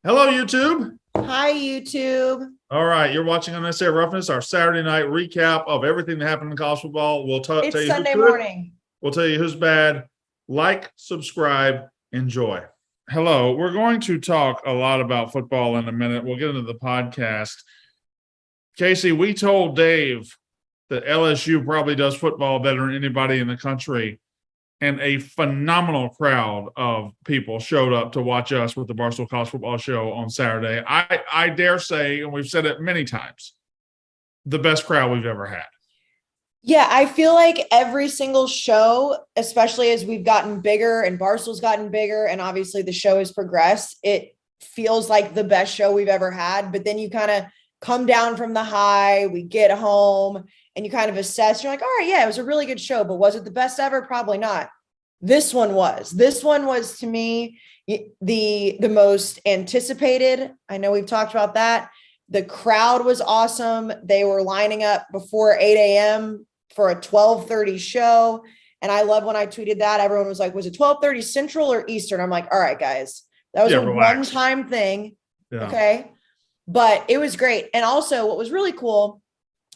Hello, YouTube. Hi, YouTube. All right, you're watching Unnecessary Roughness, our Saturday night recap of everything that happened in college football. We'll tell It's you who's Sunday good. morning. We'll tell you who's bad. Like, subscribe, enjoy. Hello, we're going to talk a lot about football in a minute. We'll get into the podcast. Kayce, we told Dave that LSU probably does football better than anybody in the country. And a phenomenal crowd of people showed up to watch us with the Barstool College Football Show on Saturday. I dare say, and we've said it many times, the best crowd we've ever had. Yeah, I feel like every single show, especially as we've gotten bigger and Barstool's gotten bigger, and obviously the show has progressed, it feels like the best show we've ever had. But then you kind of come down from the high, we get home, and you kind of assess. You're like, all right, yeah, it was a really good show, but was it the best ever? Probably not. This one was. This one was to me the most anticipated. I know we've talked about that. The crowd was awesome. They were lining up before 8 a.m. for a 12:30 show. And I love when I tweeted that. Everyone was like, was it 12:30 Central or Eastern? I'm like, all right, guys, that was a Relax. one-time thing. Yeah. Okay. But it was great. And also what was really cool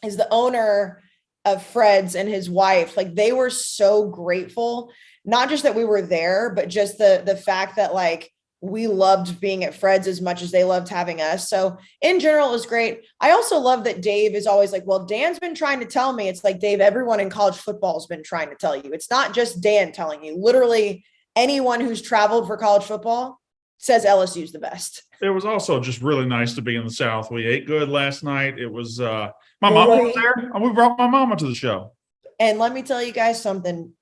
is the owner of Fred's and his wife, like they were so grateful, not just that we were there, but just the fact that like we loved being at Fred's as much as they loved having us. So in general, it was great. I also love that Dave is always like, well, Dan's been trying to tell me. It's like, Dave, everyone in college football has been trying to tell you. It's not just Dan telling you. Literally anyone who's traveled for college football says LSU's the best. It was also just really nice to be in the South. We ate good last night. It was my mama was there. We brought my mama to the show. And let me tell you guys something.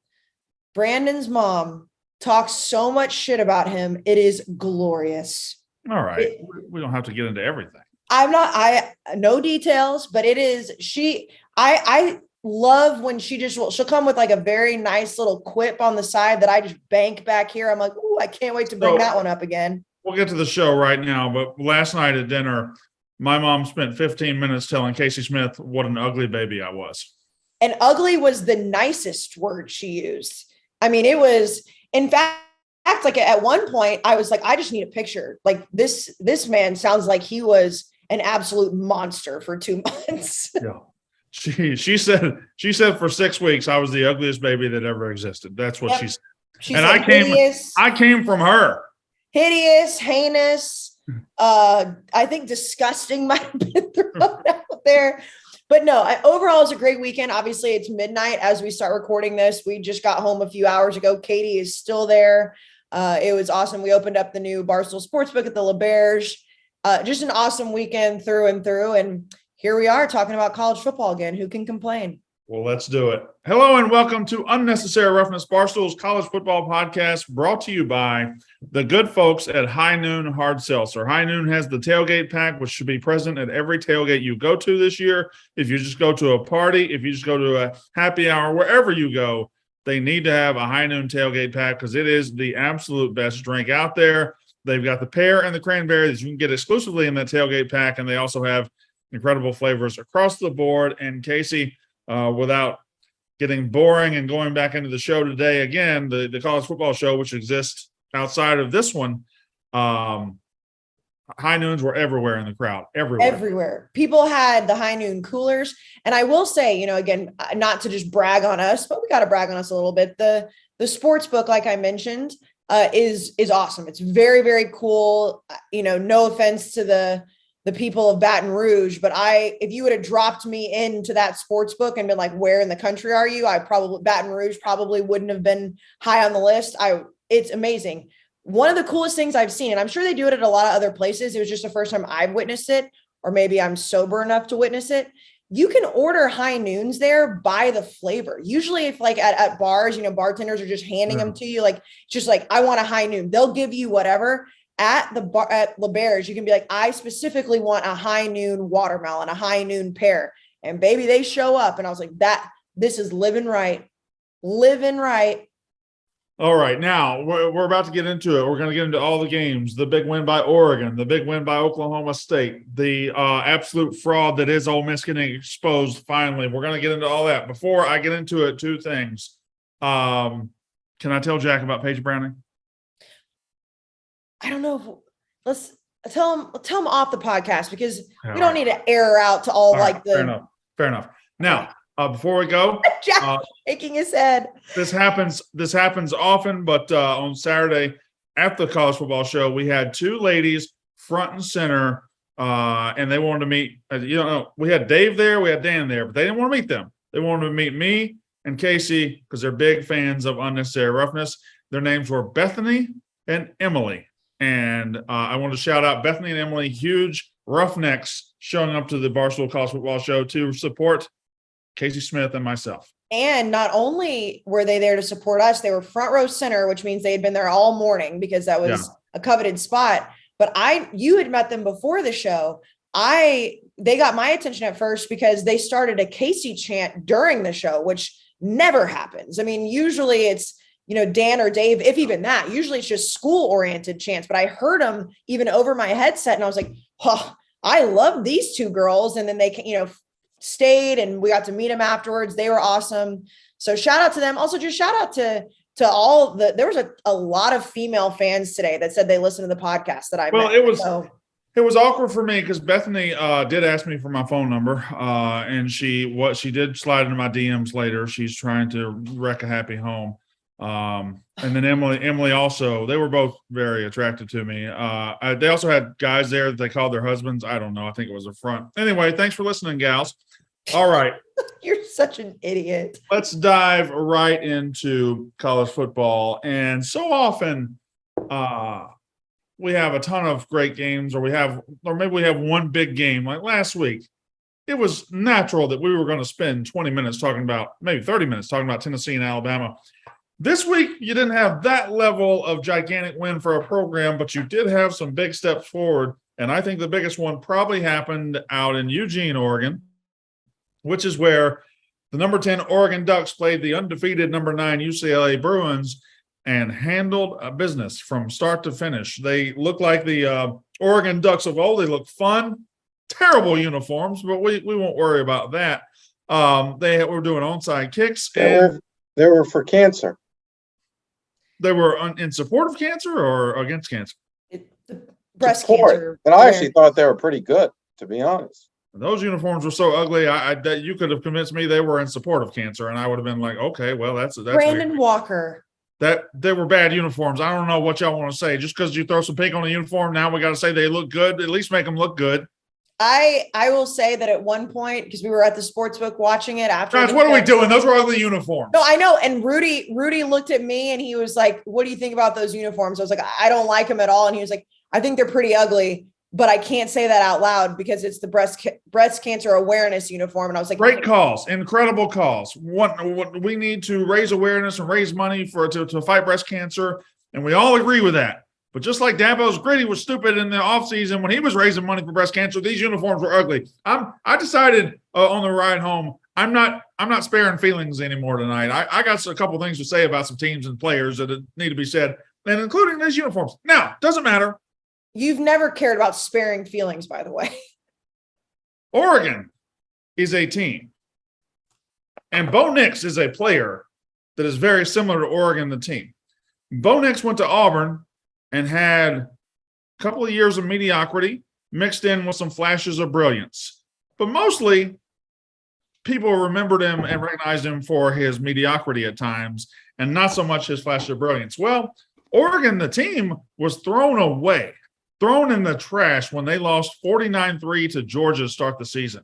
Brandon's mom talks so much shit about him. It is glorious. All right. We don't have to get into everything. No details, but it is, I love when she'll come with like a very nice little quip on the side that I just bank back here. I'm like, oh, I can't wait to bring that one up again. We'll get to the show right now, but last night at dinner, my mom spent 15 minutes telling Kayce Smith what an ugly baby I was. And ugly was the nicest word she used. I mean, it was, in fact, like at one point I was like, I just need a picture. Like this man sounds like he was an absolute monster for 2 months. Yeah. She said for 6 weeks I was the ugliest baby that ever existed. That's what she said. She said I came from her. Hideous, heinous, I think disgusting might have been thrown out there. But no, overall, it's a great weekend. Obviously, it's midnight as we start recording this. We just got home a few hours ago. Katie is still there. It was awesome. We opened up the new Barstool Sportsbook at the LaBerge. Just an awesome weekend through and through. And here we are talking about college football again. Who can complain? Well, let's do it. Hello and welcome to Unnecessary Roughness, Barstool's college football podcast, brought to you by the good folks at High Noon Hard Seltzer. High Noon has the tailgate pack, which should be present at every tailgate you go to this year. If you just go to a party, if you just go to a happy hour, wherever you go, they need to have a High Noon tailgate pack because it is the absolute best drink out there. They've got the pear and the cranberry that you can get exclusively in that tailgate pack, and they also have incredible flavors across the board. And Kayce, without getting boring and going back into the show today, again, the college football show, which exists outside of this one, High Noons were everywhere in the crowd, everywhere. People had the High Noon coolers. And I will say, again, not to just brag on us, but we got to brag on us a little bit. The sports book, like I mentioned, is awesome. It's very, very cool. No offense to the people of Baton Rouge, but if you would have dropped me into that sports book and been like, where in the country are you? Baton Rouge probably wouldn't have been high on the list. It's amazing. One of the coolest things I've seen, and I'm sure they do it at a lot of other places. It was just the first time I've witnessed it, or maybe I'm sober enough to witness it. You can order High Noons there by the flavor. Usually if like at bars, bartenders are just handing them to you. Like, just like, I want a High Noon. They'll give you whatever. At the bar at LaBerge, you can be like, I specifically want a High Noon watermelon, a High Noon pear. And baby, they show up. And I was like, this is living right. All right. Now we're about to get into it. We're going to get into all the games, the big win by Oregon, the big win by Oklahoma State, the absolute fraud that is Ole Miss getting exposed. Finally, we're going to get into all that. Before I get into it, two things. Can I tell Jack about Paige Browning? I don't know. them off the podcast because we don't need to air out to all like the. Fair enough. Now, before we go, Jack shaking his head. This happens often, but on Saturday at the college football show, we had two ladies front and center, and they wanted to meet. We had Dave there, we had Dan there, but they didn't want to meet them. They wanted to meet me and Kayce because they're big fans of Unnecessary Roughness. Their names were Bethany and Emily, and I want to shout out Bethany and Emily, huge roughnecks showing up to the Barstool College Football Show to support Kayce Smith and myself. And not only were they there to support us, they were front row center, which means they had been there all morning because that was a coveted spot. But you had met them before the show. They got my attention at first because they started a Kayce chant during the show, which never happens. I mean, usually it's, Dan or Dave, if even that, usually it's just school oriented chants, but I heard them even over my headset and I was like, oh, I love these two girls. And then they, stayed and we got to meet them afterwards. They were awesome. So shout out to them. Also just shout out to all there was a lot of female fans today that said they listened to the podcast that I met. It was awkward for me because Bethany did ask me for my phone number, and she did slide into my DMs later. She's trying to wreck a happy home. And then Emily also, they were both very attracted to me. They also had guys there that they called their husbands. I don't know. I think it was a front. Anyway, thanks for listening, gals. All right. You're such an idiot. Let's dive right into college football. And so often we have a ton of great games, or maybe we have one big game. Like last week, it was natural that we were going to spend 20 minutes talking about, maybe 30 minutes talking about Tennessee and Alabama. This week, you didn't have that level of gigantic win for a program, but you did have some big steps forward. And I think the biggest one probably happened out in Eugene, Oregon, which is where the number 10 Oregon Ducks played the undefeated number 9 UCLA Bruins and handled a business from start to finish. They look like the Oregon Ducks of old. They look fun, terrible uniforms, but we won't worry about that. They were doing onside kicks. They were for cancer. They were in support of cancer or against cancer? Breast cancer. And I actually thought they were pretty good, to be honest. Those uniforms were so ugly. That you could have convinced me they were in support of cancer, and I would have been like, okay, well, that's Brandon weird. Walker. That they were bad uniforms. I don't know what y'all want to say. Just because you throw some pink on a uniform, now we got to say they look good. At least make them look good. I will say that at one point, because we were at the sportsbook watching it after. Guys, what are we doing? Those were ugly uniforms. No, I know. And Rudy looked at me and he was like, "What do you think about those uniforms?" I was like, "I don't like them at all." And he was like, "I think they're pretty ugly, but I can't say that out loud because it's the breast cancer awareness uniform." And I was like, "Great calls, incredible calls. What we need to raise awareness and raise money to fight breast cancer, and we all agree with that." But just like Dabo's gritty was stupid in the offseason when he was raising money for breast cancer, these uniforms were ugly. I decided on the ride home, I'm not sparing feelings anymore tonight. I got a couple things to say about some teams and players that need to be said, and including these uniforms. Now, doesn't matter. You've never cared about sparing feelings, by the way. Oregon is a team, and Bo Nix is a player that is very similar to Oregon, the team. Bo Nix went to Auburn and had a couple of years of mediocrity mixed in with some flashes of brilliance. But mostly, people remembered him and recognized him for his mediocrity at times and not so much his flash of brilliance. Well, Oregon, the team, was thrown away, thrown in the trash when they lost 49-3 to Georgia to start the season.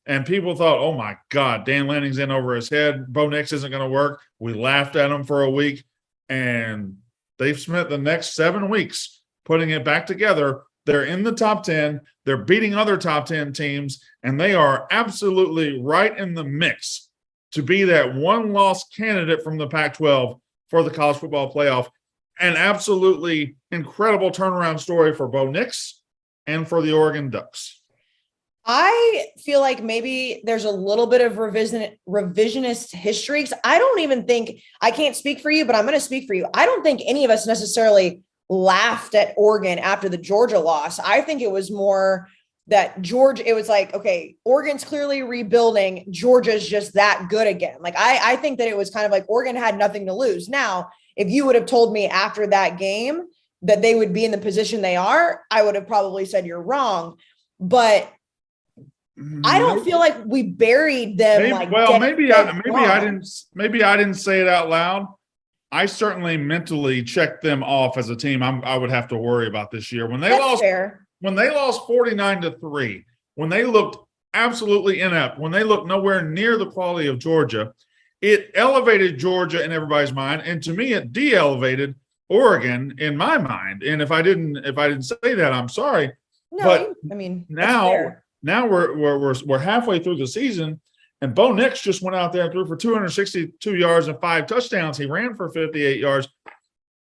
And people thought, oh, my God, Dan Lanning's in over his head. Bo Nix isn't going to work. We laughed at him for a week, and they've spent the next 7 weeks putting it back together. They're in the top 10. They're beating other top 10 teams, and they are absolutely right in the mix to be that one-loss candidate from the Pac-12 for the college football playoff. An absolutely incredible turnaround story for Bo Nix and for the Oregon Ducks. I feel like maybe there's a little bit of revisionist history. I don't even think, I can't speak for you, but I'm going to speak for you. I don't think any of us necessarily laughed at Oregon after the Georgia loss. I think it was more that it was like, okay, Oregon's clearly rebuilding. Georgia's just that good again. Like, I think that it was kind of like Oregon had nothing to lose. Now, if you would have told me after that game that they would be in the position they are, I would have probably said you're wrong. But I don't feel like we buried them. Maybe I didn't say it out loud. I certainly mentally checked them off as a team. I would have to worry about this year when they lost 49-3, when they looked absolutely inept, when they looked nowhere near the quality of Georgia. It elevated Georgia in everybody's mind, and to me, it de-elevated Oregon in my mind. And if I didn't say that, I'm sorry. No, but I mean, now we're halfway through the season, and Bo Nix just went out there and threw for 262 yards and 5 touchdowns. He ran for 58 yards.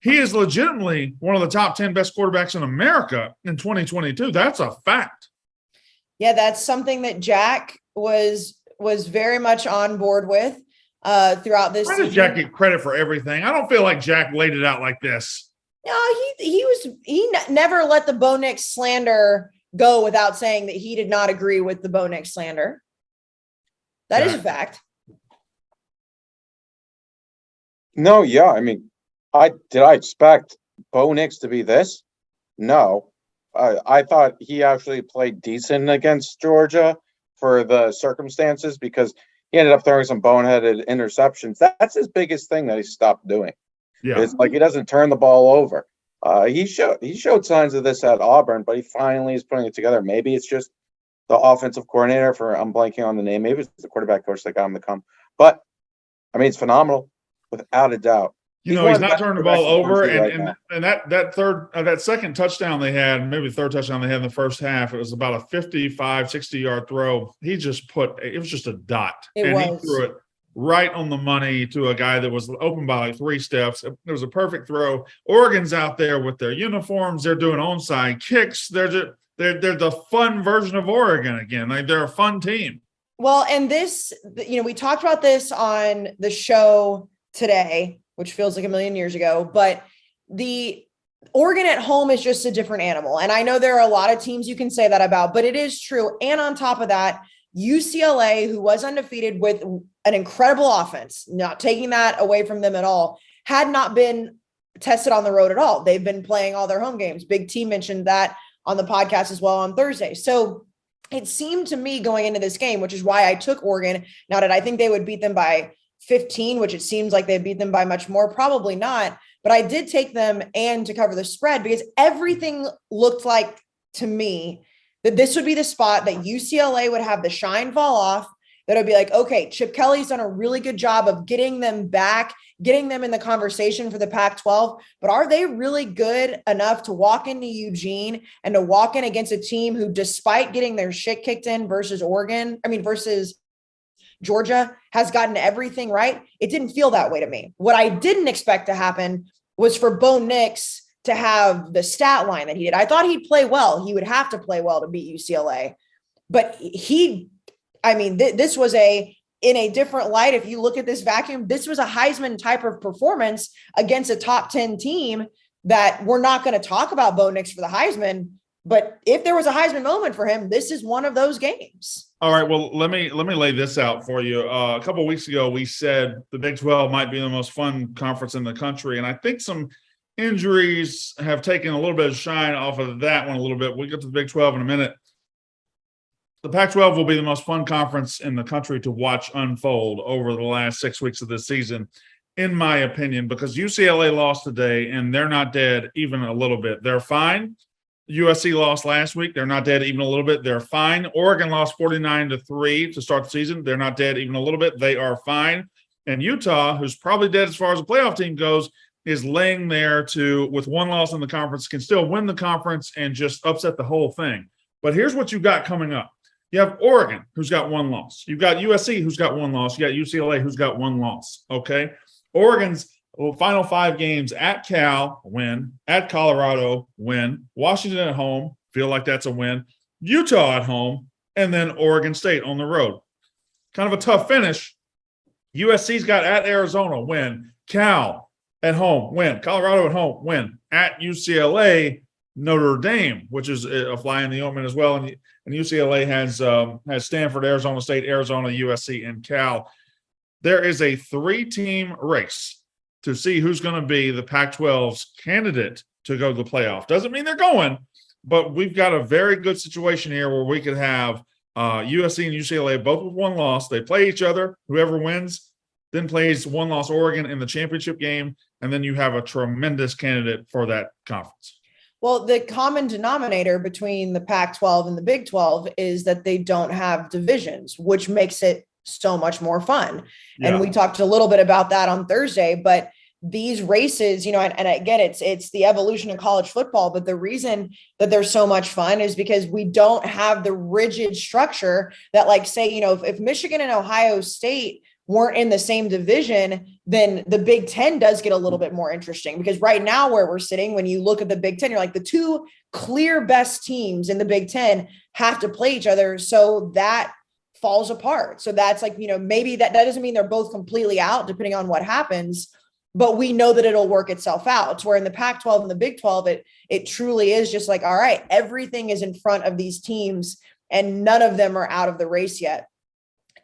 He is legitimately one of the top 10 best quarterbacks in America in 2022. That's a fact. Yeah, that's something that Jack was very much on board with throughout this season. Why does Jack get credit for everything? I don't feel like Jack laid it out like this. No, he never let the Bo Nix slander go without saying that he did not agree with the Bo Nix slander. That is a fact. No, yeah. I mean, I expect Bo Nix to be this? No. I thought he actually played decent against Georgia for the circumstances because he ended up throwing some boneheaded interceptions. That's his biggest thing that he stopped doing. Yeah. It's like he doesn't turn the ball over. He showed signs of this at Auburn, but he finally is putting it together. Maybe it's just the offensive coordinator I'm blanking on the name. Maybe it's the quarterback coach that got him to come. But, I mean, it's phenomenal, without a doubt. He's not turning the ball over, and that second touchdown they had, maybe the third touchdown they had in the first half, it was about a 55, 60-yard throw. He just it was just a dot. He threw it right on the money to a guy that was open by like 3 steps. It was a perfect throw. Oregon's out there with their uniforms. They're doing onside kicks. They're the fun version of Oregon again. Like, they're a fun team. Well, and this, we talked about this on the show today, which feels like a million years ago, but the Oregon at home is just a different animal. And I know there are a lot of teams you can say that about, but it is true. And on top of that, UCLA, who was undefeated with an incredible offense, not taking that away from them at all, had not been tested on the road at all. They've been playing all their home games. Big T mentioned that on the podcast as well on Thursday. So it seemed to me going into this game, which is why I took Oregon. Now, did I think they would beat them by 15, which it seems like they beat them by much more? Probably not. But I did take them and to cover the spread because everything looked like to me that this would be the spot that UCLA would have the shine fall off. That would be like, okay, Chip Kelly's done a really good job of getting them back, getting them in the conversation for the Pac-12, but are they really good enough to walk into Eugene and to walk in against a team who, despite getting their shit kicked in versus Georgia, has gotten everything right? It didn't feel that way to me. What I didn't expect to happen was for Bo Nix to have the stat line that he did. I thought he'd play well. He would have to play well to beat UCLA, but this was in a different light. If you look at this vacuum, this was a Heisman type of performance against a top 10 team that we're not going to talk about Bo Nix for the Heisman. But if there was a Heisman moment for him, this is one of those games. All right. Well, let me lay this out for you. A couple of weeks ago, we said the Big 12 might be the most fun conference in the country. And I think some injuries have taken a little bit of shine off of that one a little bit. We'll get to the Big 12 in a minute. The Pac-12 will be the most fun conference in the country to watch unfold over the last 6 weeks of this season, in my opinion, because UCLA lost today and they're not dead even a little bit. They're fine. USC lost last week. They're not dead even a little bit. They're fine. Oregon lost 49-3 to start the season. They're not dead even a little bit. They are fine. And Utah, who's probably dead as far as the playoff team goes, is laying there with one loss in the conference, can still win the conference and just upset the whole thing. But here's what you've got coming up. You have Oregon, who's got one loss. You've got USC, who's got one loss. You got UCLA, who's got one loss, okay? Oregon's final 5 games: at Cal, win; at Colorado, win; Washington at home, feel like that's a win; Utah at home; and then Oregon State on the road. Kind of a tough finish. USC's got at Arizona, win; Cal at home, win; Colorado at home, win; at UCLA, Notre Dame, which is a fly in the ointment as well. And UCLA has Stanford, Arizona State, Arizona, USC, and Cal. There is a 3-team race to see who's going to be the Pac-12's candidate to go to the playoff. Doesn't mean they're going, but we've got a very good situation here where we could have USC and UCLA both with one loss. They play each other. Whoever wins then plays one-loss Oregon in the championship game, and then you have a tremendous candidate for that conference. Well, the common denominator between the Pac-12 and the Big 12 is that they don't have divisions, which makes it so much more fun. Yeah. And we talked a little bit about that on Thursday, but these races, and again, it's the evolution of college football, but the reason that they're so much fun is because we don't have the rigid structure that, like, say, if Michigan and Ohio State weren't in the same division, then the Big Ten does get a little bit more interesting, because right now where we're sitting, when you look at the Big Ten, you're like, the two clear best teams in the Big Ten have to play each other. So that falls apart. So that's like, maybe that doesn't mean they're both completely out depending on what happens, but we know that it'll work itself out. It's where in the Pac-12 and the Big 12, it truly is just like, all right, everything is in front of these teams and none of them are out of the race yet.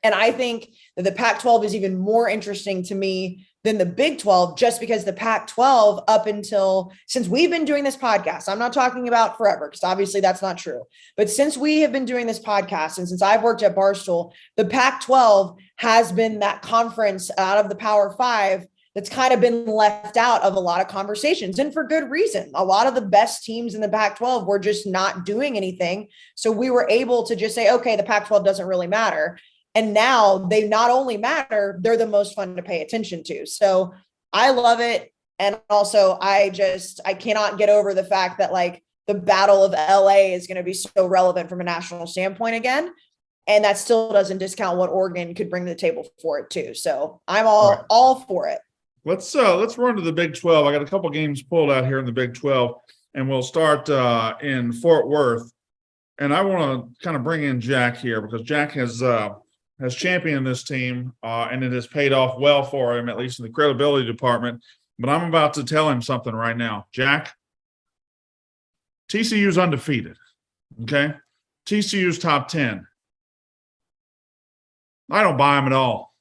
And I think that the Pac-12 is even more interesting to me than the Big 12, just because the Pac-12 since we've been doing this podcast, I'm not talking about forever, because obviously that's not true. But since we have been doing this podcast and since I've worked at Barstool, the Pac-12 has been that conference out of the Power Five that's kind of been left out of a lot of conversations, and for good reason. A lot of the best teams in the Pac-12 were just not doing anything. So we were able to just say, okay, the Pac-12 doesn't really matter. And now they not only matter, they're the most fun to pay attention to. So I love it. And also I cannot get over the fact that, like, the Battle of LA is going to be so relevant from a national standpoint again. And that still doesn't discount what Oregon could bring to the table for it too. So I'm all for it. Let's run to the Big 12. I got a couple games pulled out here in the Big 12, and we'll start in Fort Worth. And I want to kind of bring in Jack here, because Jack has championed this team, and it has paid off well for him, at least in the credibility department. But I'm about to tell him something right now. Jack, TCU's undefeated, okay? TCU's top 10. I don't buy him at all.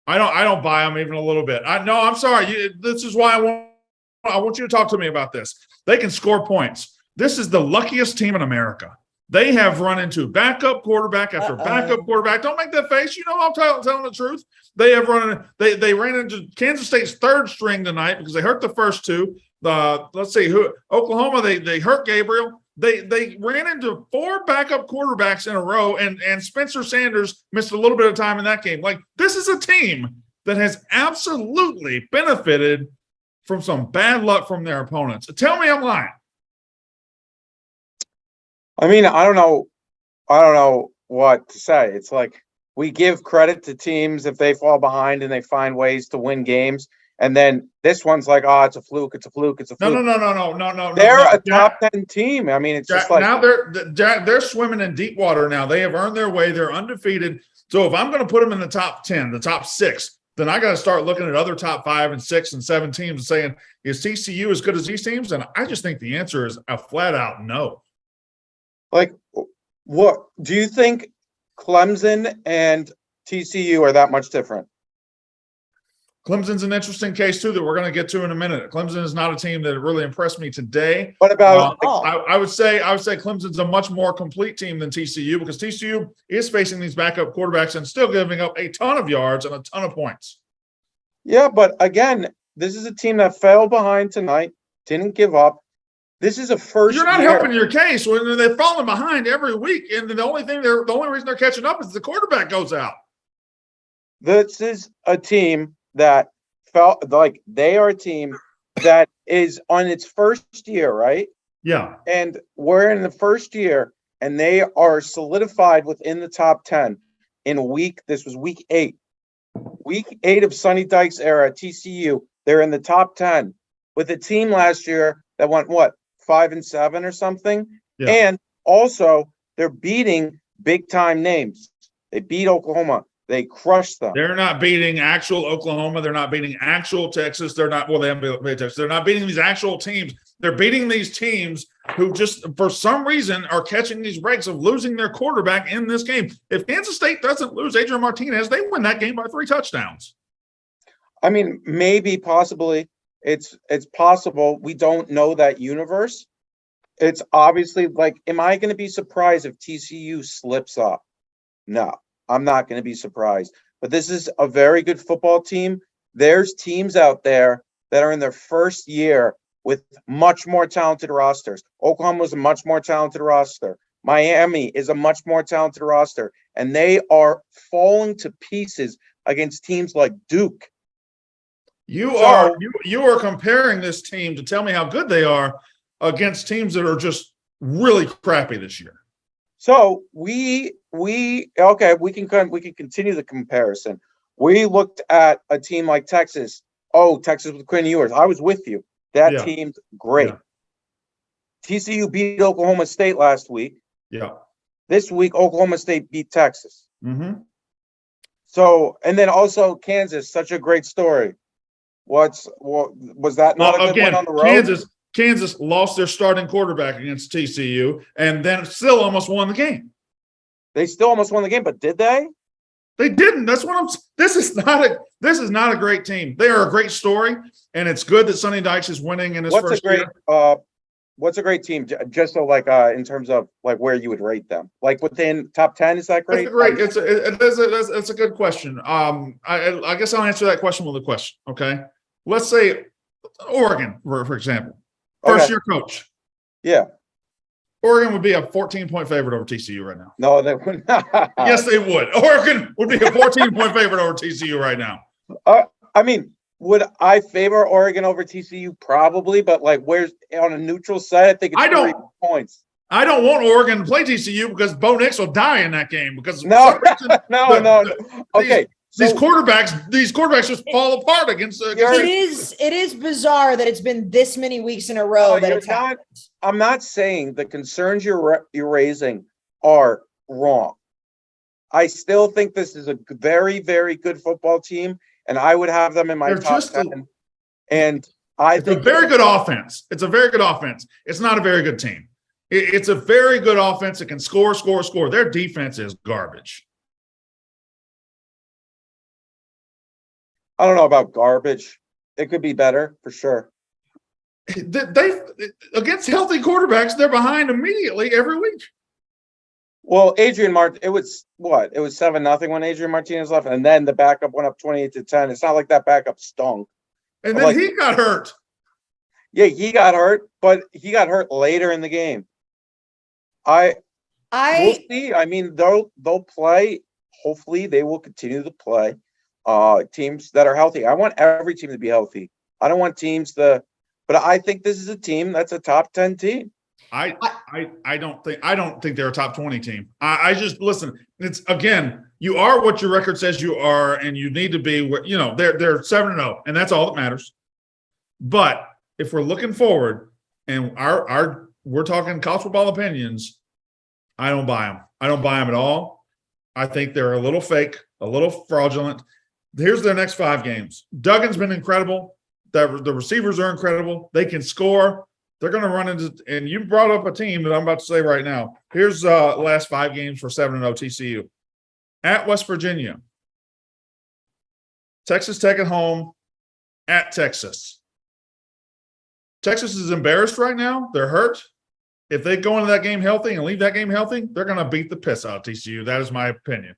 I don't buy him even a little bit. I'm sorry. This is why I want you to talk to me about this. They can score points. This is the luckiest team in America. They have run into backup quarterback after backup quarterback. Don't make that face. I'm telling the truth. They have they ran into Kansas State's third string tonight because they hurt the first two. Let's see who Oklahoma. They hurt Gabriel. They ran into four backup quarterbacks in a row, and Spencer Sanders missed a little bit of time in that game. Like, this is a team that has absolutely benefited from some bad luck from their opponents. Tell me I'm lying. I mean, I don't know what to say. It's like, we give credit to teams if they fall behind and they find ways to win games. And then this one's like, oh, it's a fluke. It's a fluke. It's a fluke. No. They're a top 10 team. I mean, it's just like, now they're swimming in deep water now. They have earned their way. They're undefeated. So if I'm going to put them in the top 10, the top 6, then I got to start looking at other top 5 and 6 and 7 teams and saying, is TCU as good as these teams? And I just think the answer is a flat out no. Like, what do you think Clemson and TCU are that much different? Clemson's an interesting case too that we're going to get to in a minute. Clemson is not a team that really impressed me today. What about? I would say Clemson's a much more complete team than TCU, because TCU is facing these backup quarterbacks and still giving up a ton of yards and a ton of points. Yeah, but again, this is a team that fell behind tonight, didn't give up. This is a first. You're not helping your case when they're falling behind every week, and the only reason they're catching up is the quarterback goes out. This is a team that felt like they are a team that is on its first year, right? Yeah. And we're in the first year, and they are solidified within the top 10 this was week 8. Week 8 of Sonny Dykes era at TCU, they're in the top 10 with a team last year that went, 5-7 or something? Yeah. And also, they're beating big-time names. They beat Oklahoma. They crushed them. They're not beating actual Oklahoma. They're not beating actual Texas. They haven't beat Texas. They're not beating these actual teams. They're beating these teams who just, for some reason, are catching these breaks of losing their quarterback in this game. If Kansas State doesn't lose Adrian Martinez, they win that game by 3 touchdowns. I mean, maybe, possibly. It's possible. We don't know that universe. It's obviously like, am I going to be surprised if TCU slips up? No, I'm not going to be surprised. But this is a very good football team. There's teams out there that are in their first year with much more talented rosters. Oklahoma is a much more talented roster. Miami is a much more talented roster. And they are falling to pieces against teams like Duke. You are comparing this team to tell me how good they are against teams that are just really crappy this year. So we can continue the comparison. We looked at a team like Texas. Oh, Texas with Quinn Ewers. I was with you. That team's great. Yeah. TCU beat Oklahoma State last week. Yeah. This week, Oklahoma State beat Texas. Mm-hmm. So, and then also Kansas, such a great story. Was that not a good one on the road? Kansas lost their starting quarterback against TCU and then still almost won the game. They still almost won the game, but did they? They didn't. That's what this is not a great team. They are a great story, and it's good that Sonny Dykes is winning in his first year. What's a great team? Just so in terms of like where you would rate them, like within top 10, is that great? It's a good question. I guess I'll answer that question with a question. Okay, let's say Oregon, for example, first year coach. Yeah, Oregon would be a 14-point favorite over TCU right now. No, they would not. Yes, they would. Oregon would be a 14-point favorite over TCU right now. I mean, would I favor Oregon over TCU? Probably, but like, where's on a neutral side? I think it's 3 points. I don't want Oregon to play TCU because Bo Nix will die in that game because no. Okay. These quarterbacks just fall apart against. It is bizarre that it's been this many weeks in a row that it's happened. I'm not saying the concerns you're raising are wrong. I still think this is a very, very good football team, and I would have them in my top 10. And it's a very good offense. It's a very good offense. It's not a very good team. It's a very good offense. It can score. Their defense is garbage. I don't know about garbage. It could be better for sure. They against healthy quarterbacks, they're behind immediately every week. Well, it was 7-0 when Adrian Martinez left, and then the backup went up 28-10. It's not like that backup stunk. And then he got hurt. Yeah, he got hurt, but he got hurt later in the game. We'll see. I mean, they'll play. Hopefully, they will continue to play teams that are healthy. I want every team to be healthy. I don't want teams but I think this is a team that's a top 10 team. I don't think they're a top 20 team. I just listen. It's again, you are what your record says you are, and you need to be. They're 7-0, and that's all that matters. But if we're looking forward, and we're talking college football opinions, I don't buy them. I don't buy them at all. I think they're a little fake, a little fraudulent. Here's their next 5 games. Duggan's been incredible. The receivers are incredible. They can score. They're going to run into – and you brought up a team that I'm about to say right now. Here's last 5 games for 7-0 TCU. At West Virginia. Texas Tech at home. At Texas. Texas is embarrassed right now. They're hurt. If they go into that game healthy and leave that game healthy, they're going to beat the piss out of TCU. That is my opinion.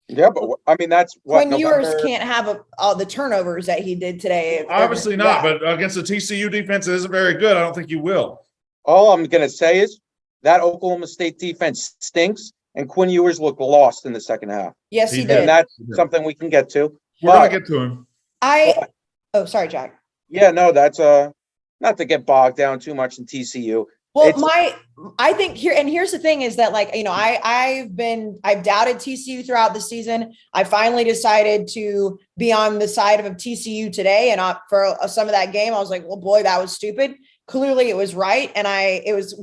Yeah, but I mean, that's what Quinn Ewers can't have all the turnovers that he did today. Obviously not, but against the TCU defense that isn't very good, I don't think you will. All I'm going to say is that Oklahoma State defense stinks, and Quinn Ewers looked lost in the second half. Yes, he did. And that's something we can get to. We're going to get to him. Sorry, Jack. Yeah, no, that's not to get bogged down too much in TCU. Well, I think here's the thing is that I've doubted TCU throughout the season. I finally decided to be on the side of TCU today, and for some of that game, I was like, well, boy, that was stupid. Clearly it was right. And it was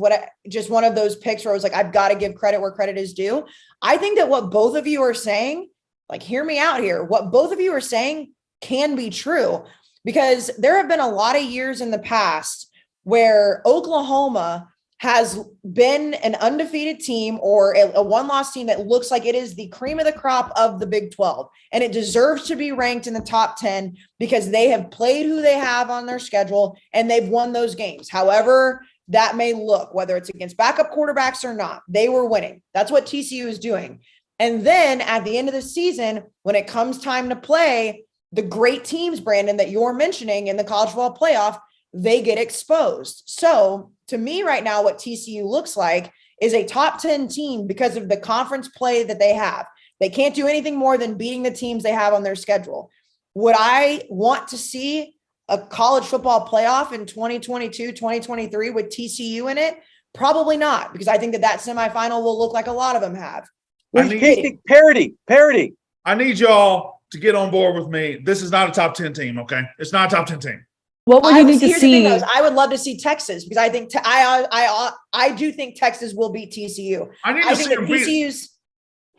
just one of those picks where I was like, I've got to give credit where credit is due. I think that what both of you are saying, like, hear me out here. What both of you are saying can be true, because there have been a lot of years in the past where Oklahoma has been an undefeated team or a one-loss team that looks like it is the cream of the crop of the Big 12. And it deserves to be ranked in the top 10 because they have played who they have on their schedule and they've won those games. However that may look, whether it's against backup quarterbacks or not, they were winning. That's what TCU is doing. And then at the end of the season, when it comes time to play the great teams, Brandon, that you're mentioning in the college football playoff, they get exposed. So to me right now, what TCU looks like is a top 10 team because of the conference play that they have. They can't do anything more than beating the teams they have on their schedule. Would I want to see a college football playoff in 2022, 2023 with TCU in it? Probably not, because I think that semifinal will look like a lot of them have. Parity. I need y'all to get on board with me. This is not a top 10 team, okay? It's not a top 10 team. What would you need to here's see? The thing, I would love to see Texas because I think I do think Texas will beat TCU. I think that TCU's.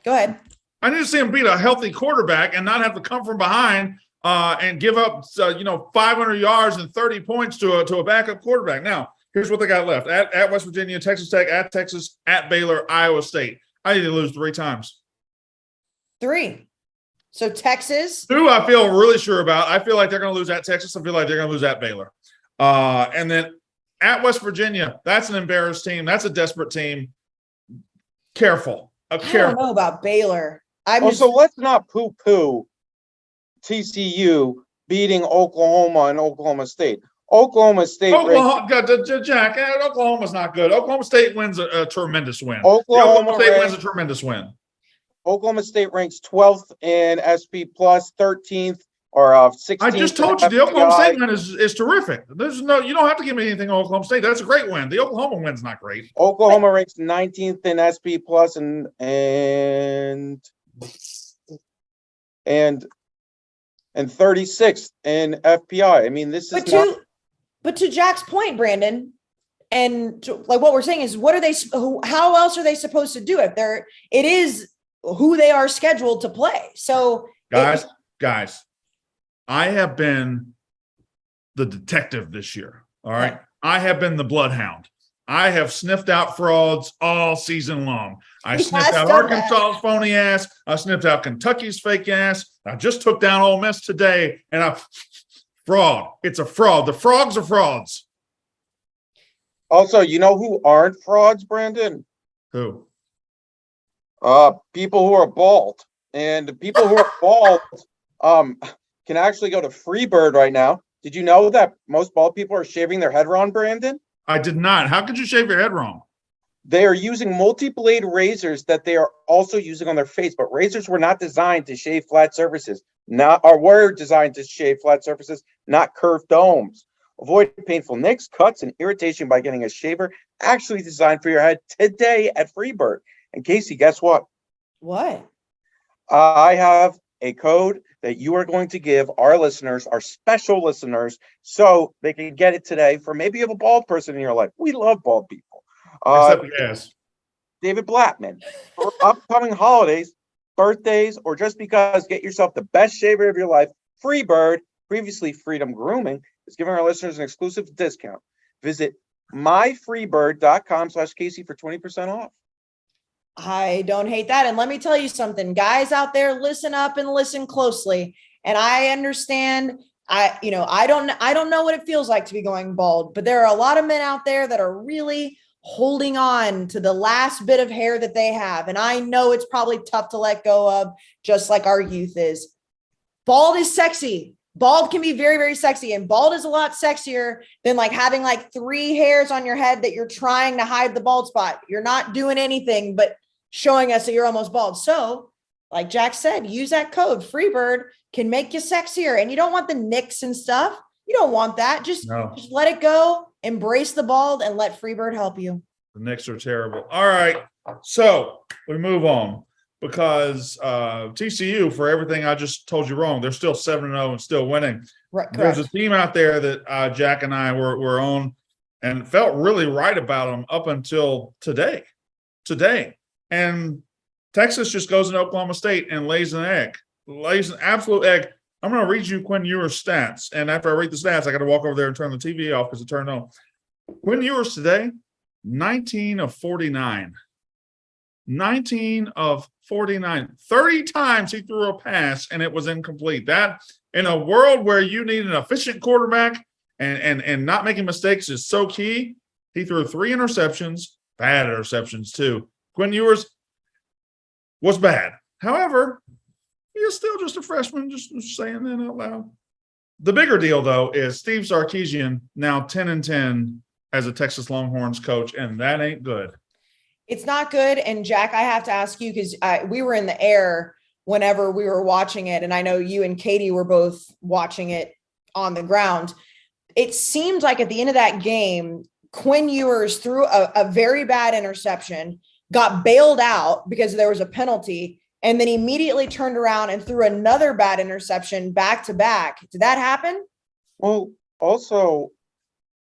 Go ahead. I need to see him beat a healthy quarterback and not have to come from behind and give up 500 yards and 30 points to a backup quarterback. Now, here's what they got left: at West Virginia, Texas Tech, at Texas, at Baylor, Iowa State. I need to lose 3 times. 3. So Texas. 2, I feel really sure about. I feel like they're going to lose at Texas. I feel like they're going to lose at Baylor. And then at West Virginia, that's an embarrassed team. That's a desperate team. Careful. I don't know about Baylor. So let's not poo-poo TCU beating Oklahoma and Oklahoma State. Oklahama's not good. Oklahoma State wins a tremendous win. Oklahoma State wins a tremendous win. Oklahoma State ranks 12th in SP plus, 13th or 16th. I just told you the Oklahoma State win is terrific. You don't have to give me anything on Oklahoma State. That's a great win. The Oklahoma win's not great. Oklahoma ranks 19th in SP plus and 36th in FPI. I mean, this is But to Jack's point, Brandon, and like what we're saying is, how else are they supposed to do it? It is who they are scheduled to play. So guys, I have been the detective this year. All right. Okay. I have been the bloodhound. I have sniffed out frauds all season long. I sniffed out Arkansas's phony ass. I sniffed out Kentucky's fake ass. I just took down Ole Miss today, and fraud. It's a fraud. The frogs are frauds. Also, you know who aren't frauds, Brandon? Who? People who are bald. And people who are bald can actually go to Freebird right now. Did you know that most bald people are shaving their head wrong, Brandon? I did not. How could you shave your head wrong? They are using multi-blade razors that they are also using on their face, but razors were not designed to shave flat surfaces. Were designed to shave flat surfaces, not curved domes. Avoid painful nicks, cuts, and irritation by getting a shaver actually designed for your head today at Freebird. And Kayce, guess what? What? I have a code that you are going to give our listeners, our special listeners, so they can get it today for maybe you have a bald person in your life. We love bald people. Except yes. David Blattman. For upcoming holidays, birthdays, or just because, get yourself the best shaver of your life. Freebird, previously Freedom Grooming, is giving our listeners an exclusive discount. Visit myfreebird.com/Kayce for 20% off. I don't hate that. And let me tell you something, guys out there, listen up and listen closely. And I understand, I don't know what it feels like to be going bald, but there are a lot of men out there that are really holding on to the last bit of hair that they have. And I know it's probably tough to let go of, just like our youth is. Bald is sexy. Bald can be very, very sexy. And bald is a lot sexier than like having like 3 hairs on your head that you're trying to hide the bald spot. You're not doing anything but showing us that you're almost bald. So like Jack said, use that code. Freebird can make you sexier. And you don't want the nicks and stuff. You don't want that. Just let it go. Embrace the bald and let Freebird help you. The Knicks are terrible. All right. So we move on because TCU, for everything I just told you wrong, they're still 7-0 and still winning. Right, there's a team out there that Jack and I were on and felt really right about them up until today. And Texas just goes into Oklahoma State and lays an absolute egg. I'm going to read you Quinn Ewers' stats. And after I read the stats, I got to walk over there and turn the TV off because it turned on. Quinn Ewers today, 19 of 49. 19 of 49. 30 times he threw a pass and it was incomplete. That, in a world where you need an efficient quarterback and not making mistakes is so key, he threw 3 interceptions, bad interceptions too. Quinn Ewers was bad. However, he is still just a freshman, just saying that out loud. The bigger deal, though, is Steve Sarkisian now 10-10 as a Texas Longhorns coach, and that ain't good. It's not good. And Jack, I have to ask you, because we were in the air whenever we were watching it, and I know you and Katie were both watching it on the ground. It seemed like at the end of that game, Quinn Ewers threw a very bad interception, got bailed out because there was a penalty, and then immediately turned around and threw another bad interception back to back. Did that happen? Well, also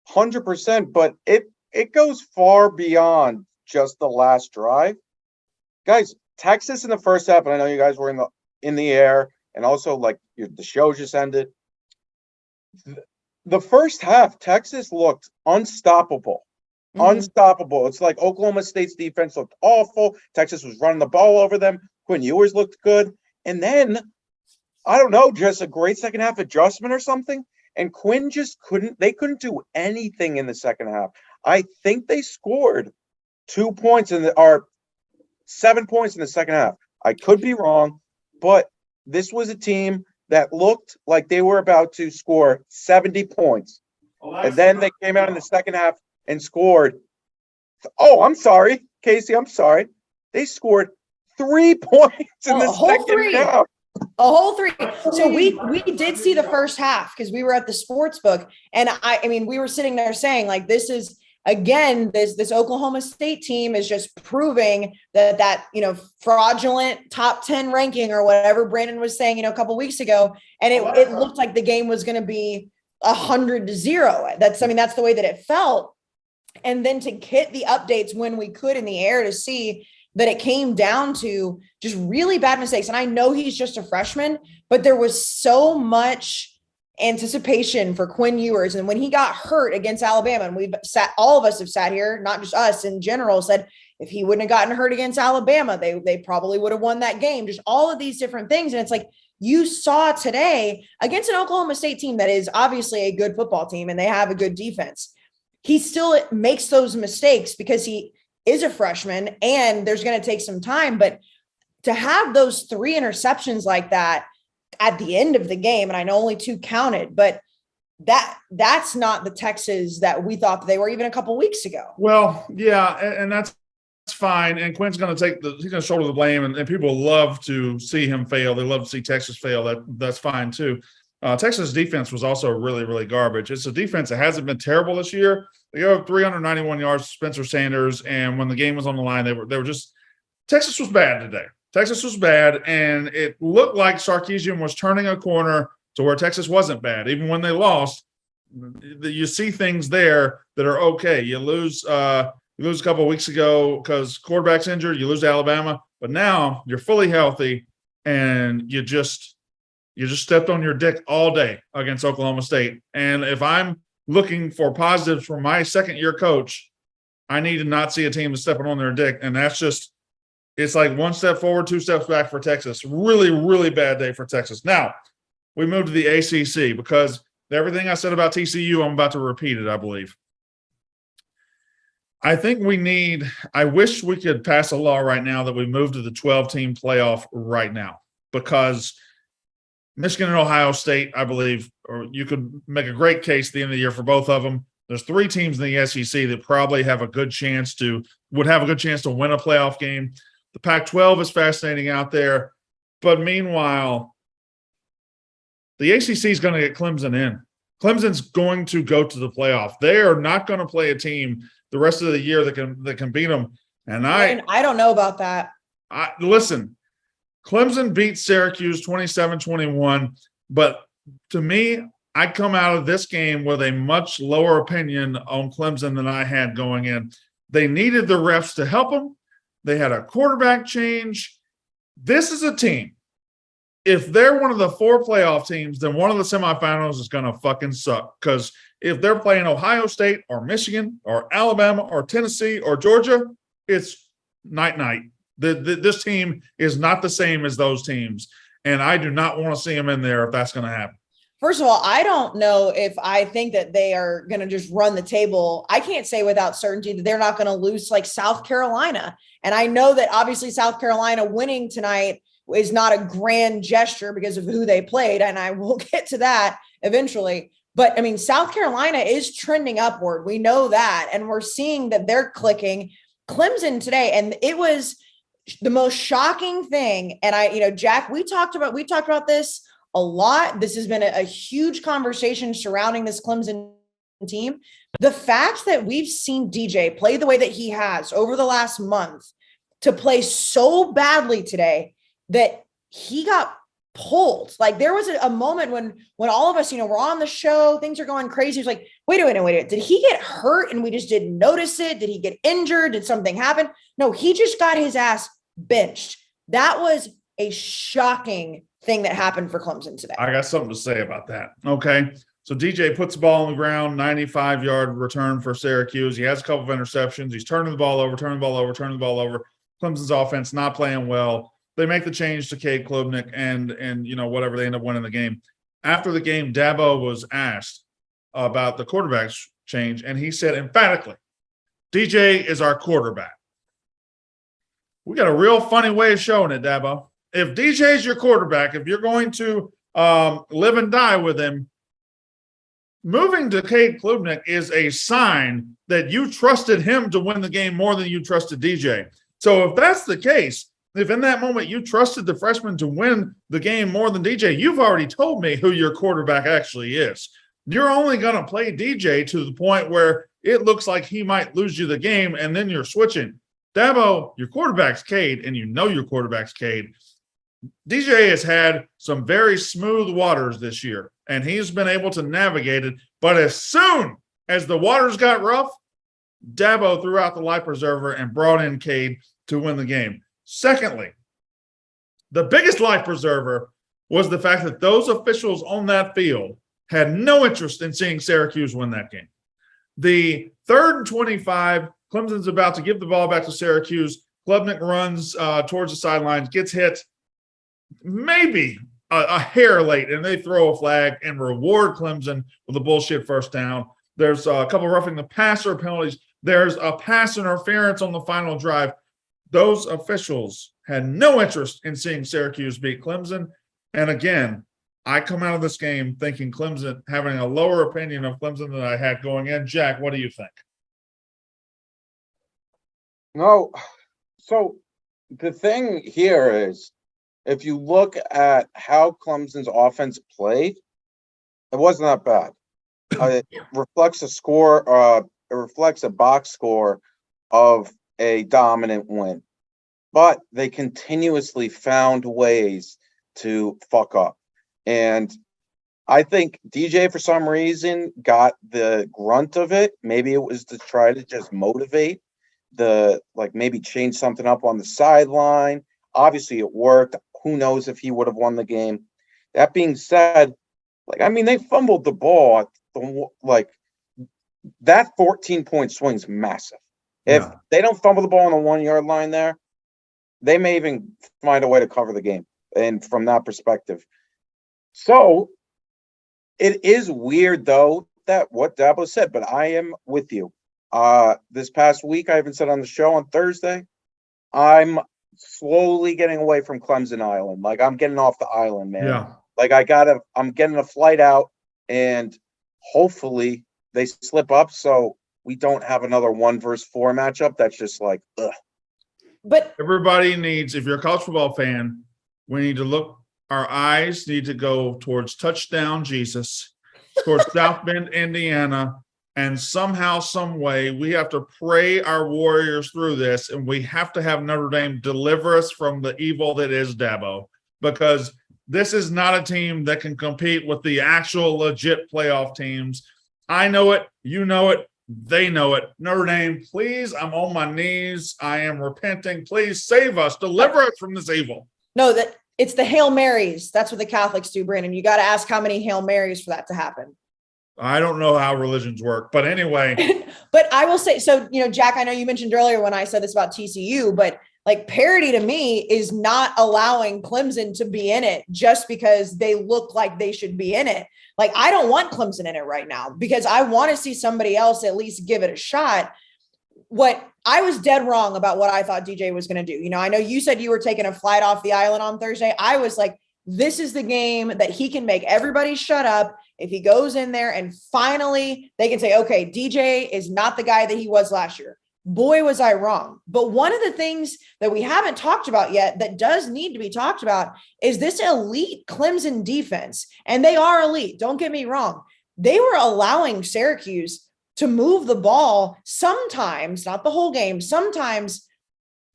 100%, but it goes far beyond just the last drive. Guys, Texas in the first half, and I know you guys were in the air, and also like the show just ended. The first half, Texas looked unstoppable. Mm-hmm. Unstoppable. It's like Oklahoma State's defense looked awful. Texas was running the ball over them. Quinn Ewers looked good. And then, I don't know, just a great second half adjustment or something. And Quinn just couldn't do anything in the second half. I think they scored 2 points or 7 points in the second half. I could be wrong, but this was a team that looked like they were about to score 70 points. And then they came out in the second half and scored. Oh, I'm sorry, Kayce, I'm sorry. They scored 3 points in the second half. A whole 3. So we did see the first half because we were at the sports book. And I mean, we were sitting there saying, like, this is, again, this Oklahoma State team is just proving that fraudulent top 10 ranking or whatever Brandon was saying, a couple weeks ago. And it looked like the game was going to be 100-0. That's the way that it felt. And then to get the updates when we could in the air to see that it came down to just really bad mistakes. And I know he's just a freshman, but there was so much anticipation for Quinn Ewers. And when he got hurt against Alabama, and all of us have sat here, not just us in general, said if he wouldn't have gotten hurt against Alabama, they probably would have won that game. Just all of these different things. And it's like, you saw today against an Oklahoma State team that is obviously a good football team and they have a good defense. He still makes those mistakes because he is a freshman and there's going to take some time. But to have those 3 interceptions like that at the end of the game, and I know only 2 counted, but that's not the Texas that we thought they were even a couple weeks ago. Well, yeah, and that's fine. And Quinn's going to he's going to shoulder the blame, and people love to see him fail. They love to see Texas fail. That's fine too. Texas defense was also really, really garbage. It's a defense that hasn't been terrible this year. They go 391 yards to Spencer Sanders, and when the game was on the line, they were just – Texas was bad today. Texas was bad, and it looked like Sarkisian was turning a corner to where Texas wasn't bad. Even when they lost, you see things there that are okay. You lose a couple of weeks ago because quarterback's injured. You lose to Alabama, but now you're fully healthy, and you just stepped on your dick all day against Oklahoma State. And if I'm looking for positives from my second-year coach, I need to not see a team that's stepping on their dick, and that's just – it's like 1 step forward, 2 steps back for Texas. Really, really bad day for Texas. Now, we move to the ACC because everything I said about TCU, I'm about to repeat it, I believe. I think I wish we could pass a law right now that we move to the 12-team playoff right now because Michigan and Ohio State, I believe, or you could make a great case at the end of the year for both of them. There's 3 teams in the SEC that probably have a good chance to win a playoff game. The Pac-12 is fascinating out there. But meanwhile, the ACC is going to get Clemson in. Clemson's going to go to the playoff. They are not going to play a team the rest of the year that can beat them. And I don't know about that. Listen, Clemson beat Syracuse 27-21. But to me, I come out of this game with a much lower opinion on Clemson than I had going in. They needed the refs to help them. They had a quarterback change. This is a team. If they're one of the 4 playoff teams, then one of the semifinals is going to fucking suck because If they're playing Ohio State or Michigan or Alabama or Tennessee or Georgia, it's night. This team is not the same as those teams. And I do not want to see them in there if that's going to happen. First of all, I don't know if I think that they are going to just run the table. I can't say without certainty that they're not going to lose like South Carolina. And I know that obviously South Carolina winning tonight is not a grand gesture because of who they played. And I will get to that eventually. But I mean, South Carolina is trending upward. We know that. And we're seeing that they're clicking. Clemson today, and it was the most shocking thing. And Jack, we talked about this a lot. This has been a huge conversation surrounding this Clemson team. The fact that we've seen DJ play the way that he has over the last month to play so badly today that he got pulled. Like there was a moment when all of us, we're on the show, things are going crazy. It's like, wait a minute. Did he get hurt and we just didn't notice it? Did he get injured? Did something happen? No, he just got his ass benched. That was a shocking thing that happened for Clemson today. I got something to say about that. Okay. So DJ puts the ball on the ground, 95-yard return for Syracuse. He has a couple of interceptions. He's turning the ball over. Clemson's offense not playing well. They make the change to Cade Klubnik and whatever, they end up winning the game. After the game, Dabo was asked about the quarterback change, and he said emphatically, DJ is our quarterback. We got a real funny way of showing it, Dabo. If DJ is your quarterback, if you're going to live and die with him, moving to Cade Klubnik is a sign that you trusted him to win the game more than you trusted DJ. So if that's the case, if in that moment you trusted the freshman to win the game more than DJ, you've already told me who your quarterback actually is. You're only going to play DJ to the point where it looks like he might lose you the game, and then you're switching. Dabo, your quarterback's Cade, and you know your quarterback's Cade. DJ has had some very smooth waters this year, and he's been able to navigate it. But as soon as the waters got rough, Dabo threw out the life preserver and brought in Cade to win the game. Secondly, the biggest life preserver was the fact that those officials on that field had no interest in seeing Syracuse win that game. The 3rd and 25, Clemson's about to give the ball back to Syracuse. Klubnik runs towards the sidelines, gets hit maybe a hair late, and they throw a flag and reward Clemson with a bullshit first down. There's a couple of roughing the passer penalties. There's a pass interference on the final drive. Those officials had no interest in seeing Syracuse beat Clemson. And again, I come out of this game thinking Clemson, having a lower opinion of Clemson than I had going in. Jack, what do you think? No. So the thing here is, if you look at how Clemson's offense played, it wasn't that bad. It reflects a score, it reflects a box score of a dominant win. But they continuously found ways to fuck up. And I think DJ, for some reason, got the grunt of it. Maybe it was to try to just motivate maybe change something up on the sideline. Obviously, it worked. Who knows if he would have won the game. That being said, they fumbled the ball. That 14-point swing's massive. If they don't fumble the ball on the 1-yard line there, they may even find a way to cover the game. And from that perspective. So it is weird, though, that what Dabo said, but I am with you. This past week, I even said on the show on Thursday, I'm slowly getting away from Clemson Island. I'm getting off the island, man. Yeah. I'm getting a flight out, and hopefully they slip up so we don't have another 1 versus 4 matchup. That's just ugh. But everybody needs, if you're a college football fan, we need to look, our eyes need to go towards touchdown Jesus, towards South Bend, Indiana, and somehow, some way, we have to pray our Warriors through this, and we have to have Notre Dame deliver us from the evil that is Dabo, because this is not a team that can compete with the actual legit playoff teams. I know it. You know it. They know it. Notre Dame, please, I'm on my knees. I am repenting. Please save us. Deliver us from this evil. No, that it's the Hail Marys. That's what the Catholics do, Brandon. You got to ask how many Hail Marys for that to happen. I don't know how religions work, but anyway. But I will say, so, Jack, I know you mentioned earlier when I said this about TCU, but like parity to me is not allowing Clemson to be in it just because they look like they should be in it. Like, I don't want Clemson in it right now because I want to see somebody else at least give it a shot. What I was dead wrong about what I thought DJ was going to do. I know you said you were taking a flight off the island on Thursday. I was like, this is the game that he can make everybody shut up. If he goes in there and finally they can say, okay, DJ is not the guy that he was last year. Boy, was I wrong. But one of the things that we haven't talked about yet that does need to be talked about is this elite Clemson defense. And they are elite. Don't get me wrong. They were allowing Syracuse to move the ball sometimes, not the whole game, sometimes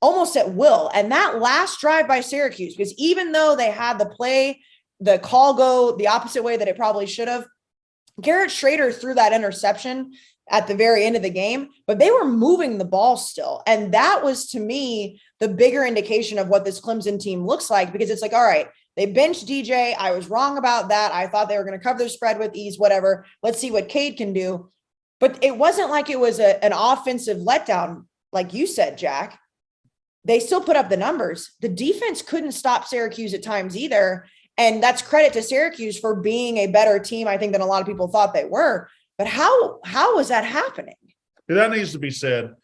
almost at will. And that last drive by Syracuse, because even though they had the call go the opposite way that it probably should have, Garrett Schrader threw that interception at the very end of the game, but they were moving the ball still. And that was, to me, the bigger indication of what this Clemson team looks like, because it's like, all right, they benched DJ. I was wrong about that. I thought they were going to cover the spread with ease, whatever. Let's see what Cade can do. But it wasn't like it was an offensive letdown, like you said, Jack. They still put up the numbers. The defense couldn't stop Syracuse at times either. And that's credit to Syracuse for being a better team, I think, than a lot of people thought they were. But how was that happening? That needs to be said.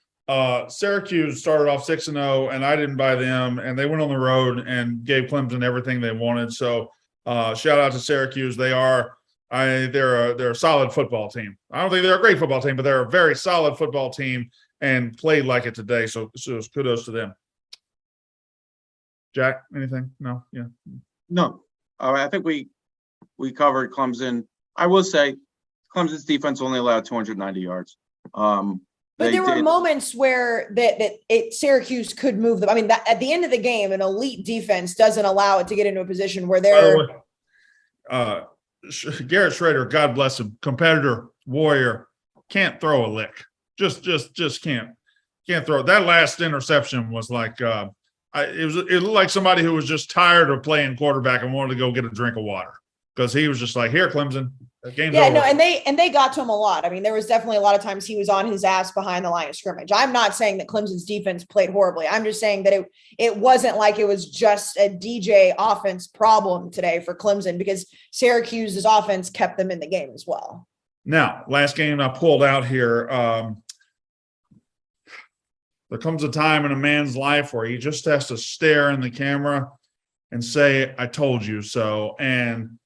Syracuse started off 6-0, and I didn't buy them, and they went on the road and gave Clemson everything they wanted. So shout out to Syracuse. They're a solid football team. I don't think they're a great football team, but they're a very solid football team and played like it today. So kudos to them. Jack, anything? No? Yeah. No. I think we covered Clemson. I will say Clemson's defense only allowed 290 yards. But there were moments where Syracuse could move them. I mean, at the end of the game, an elite defense doesn't allow it to get into a position where they're. Garrett Schrader, God bless him, competitor, warrior, can't throw a lick. Just can't throw. That last interception was like it looked like somebody who was just tired of playing quarterback and wanted to go get a drink of water, because he was just like, here, Clemson. Game's over. No, and they got to him a lot. I mean, there was definitely a lot of times he was on his ass behind the line of scrimmage. I'm not saying that Clemson's defense played horribly. I'm just saying that it wasn't like it was just a DJ offense problem today for Clemson, because Syracuse's offense kept them in the game as well. Now, last game I pulled out here. There comes a time in a man's life where he just has to stare in the camera and say, I told you so. And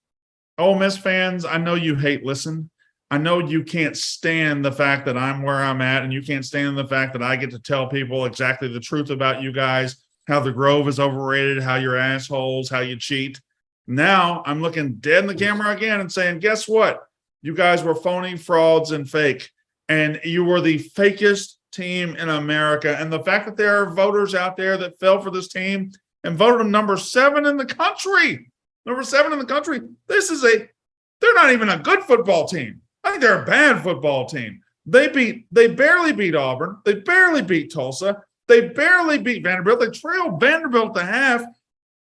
Ole Miss fans, I know you hate listen. I know you can't stand the fact that I'm where I'm at, and you can't stand the fact that I get to tell people exactly the truth about you guys, how the Grove is overrated, how you're assholes, how you cheat. Now I'm looking dead in the camera again and saying, guess what? You guys were phony, frauds, and fake. And you were the fakest team in America. And the fact that there are voters out there that fell for this team and voted them number 7 in the country. Number 7 in the country. They're not even a good football team. I think they're a bad football team. They barely beat Auburn. They barely beat Tulsa. They barely beat Vanderbilt. They trailed Vanderbilt at the half.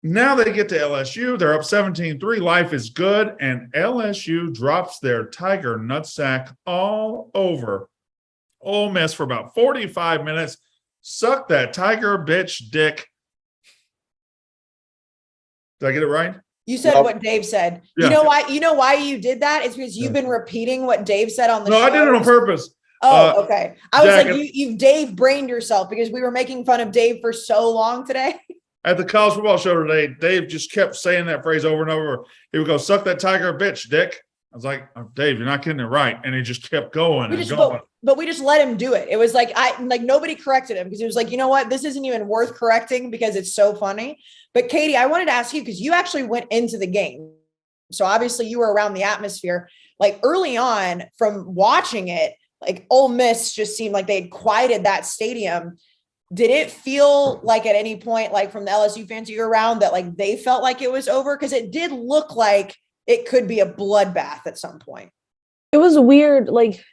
Now they get to LSU. They're up 17-3. Life is good. And LSU drops their tiger nutsack all over Ole Miss for about 45 minutes. Suck that tiger bitch dick. Did I get it right? You said what Dave said. Yeah. You know why you did that? It's because you've been repeating what Dave said on the show. No, I did it on purpose. Oh, okay. I was like, you've Dave brained yourself, because we were making fun of Dave for so long today. At the college football show today, Dave just kept saying that phrase over and over. He would go, suck that tiger bitch, dick. I was like, oh, Dave, you're not getting it right. And he just kept going going. But we just let him do it. It was like, nobody corrected him, because he was like, you know what? This isn't even worth correcting because it's so funny. But Katie, I wanted to ask you, because you actually went into the game. So obviously you were around the atmosphere. Like early on from watching it, like Ole Miss just seemed like they had quieted that stadium. Did it feel like at any point, like from the LSU fans you were around, that like they felt like it was over? Because it did look like it could be a bloodbath at some point. It was weird. Like,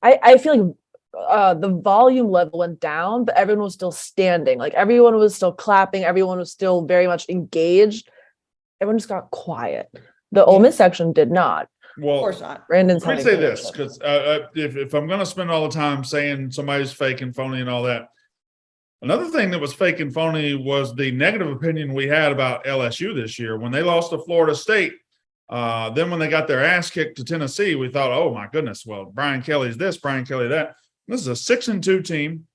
I feel like the volume level went down, but everyone was still standing. Like everyone was still clapping. Everyone was still very much engaged. Everyone just got quiet. The Ole Miss section did not. Well, Of course not. Brandon's let me having say this, predictions. because if I'm going to spend all the time saying somebody's fake and phony and all that, another thing that was fake and phony was the negative opinion we had about LSU this year when they lost to Florida State. Then when they got their ass kicked to Tennessee, we thought, oh my goodness, well, Brian Kelly's this, Brian Kelly that. This is a 6-2 team.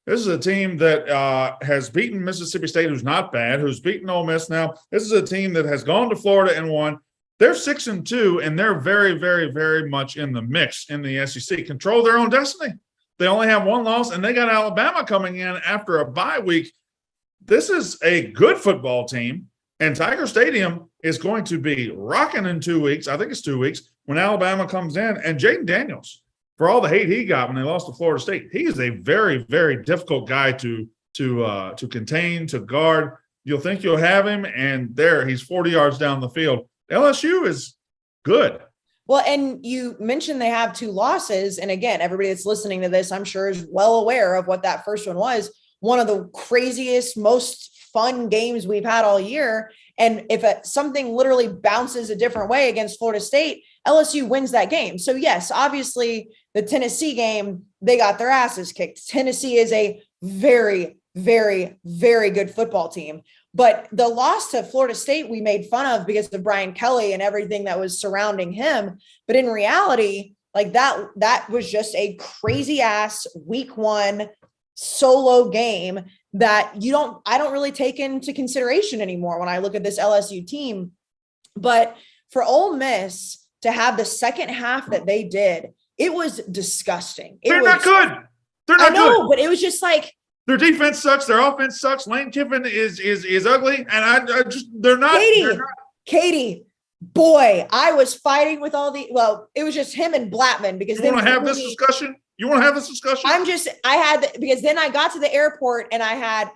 This is a team that has beaten Mississippi State, who's not bad, who's beaten Ole Miss now. This is a team that has gone to Florida and won. They're 6-2, and they're very, very, very much in the mix in the SEC. Control their own destiny. They only have one loss, and they got Alabama coming in after a bye week. This is a good football team, and Tiger Stadium is going to be rocking in 2 weeks. I think it's 2 weeks when Alabama comes in. And Jaden Daniels, for all the hate he got when they lost to Florida State, he is a very, very difficult guy to contain, to guard. You'll think you'll have him, and there he's 40 yards down the field. LSU is good. Well, and you mentioned they have 2 losses. And again, everybody that's listening to this, I'm sure, is well aware of what that first one was. One of the craziest, most fun games we've had all year. And if something literally bounces a different way against Florida State, LSU wins that game. So yes, obviously the Tennessee game, they got their asses kicked. Tennessee is a very, very, very good football team. But the loss to Florida State, we made fun of because of Brian Kelly and everything that was surrounding him. But in reality, like that was just a crazy ass week 1 solo game that I don't really take into consideration anymore when I look at this LSU team. But for Ole Miss to have the second half that they did, it was disgusting. They're not good. They're not good. But it was just like, their defense sucks. Their offense sucks. Lane Kiffin is ugly, and I just they're not. Katie, boy, I was fighting with it was just him and Blattman because you want to have this discussion. You want to have this discussion? Because then I got to the airport and I had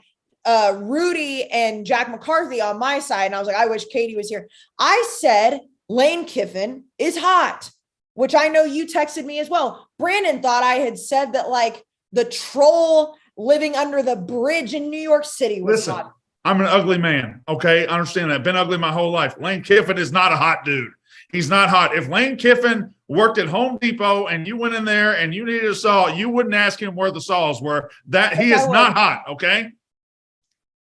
Rudy and Jack McCarthy on my side, and I was like, I wish Katie was here. I said Lane Kiffin is hot, which I know you texted me as well. Brandon thought I had said that like the troll living under the bridge in New York City was hot. I'm an ugly man. Okay. I understand that. I've been ugly my whole life. Lane Kiffin is not a hot dude. He's not hot. If Lane Kiffin worked at Home Depot and you went in there and you needed a saw, you wouldn't ask him where the saws were. He is not hot. Okay.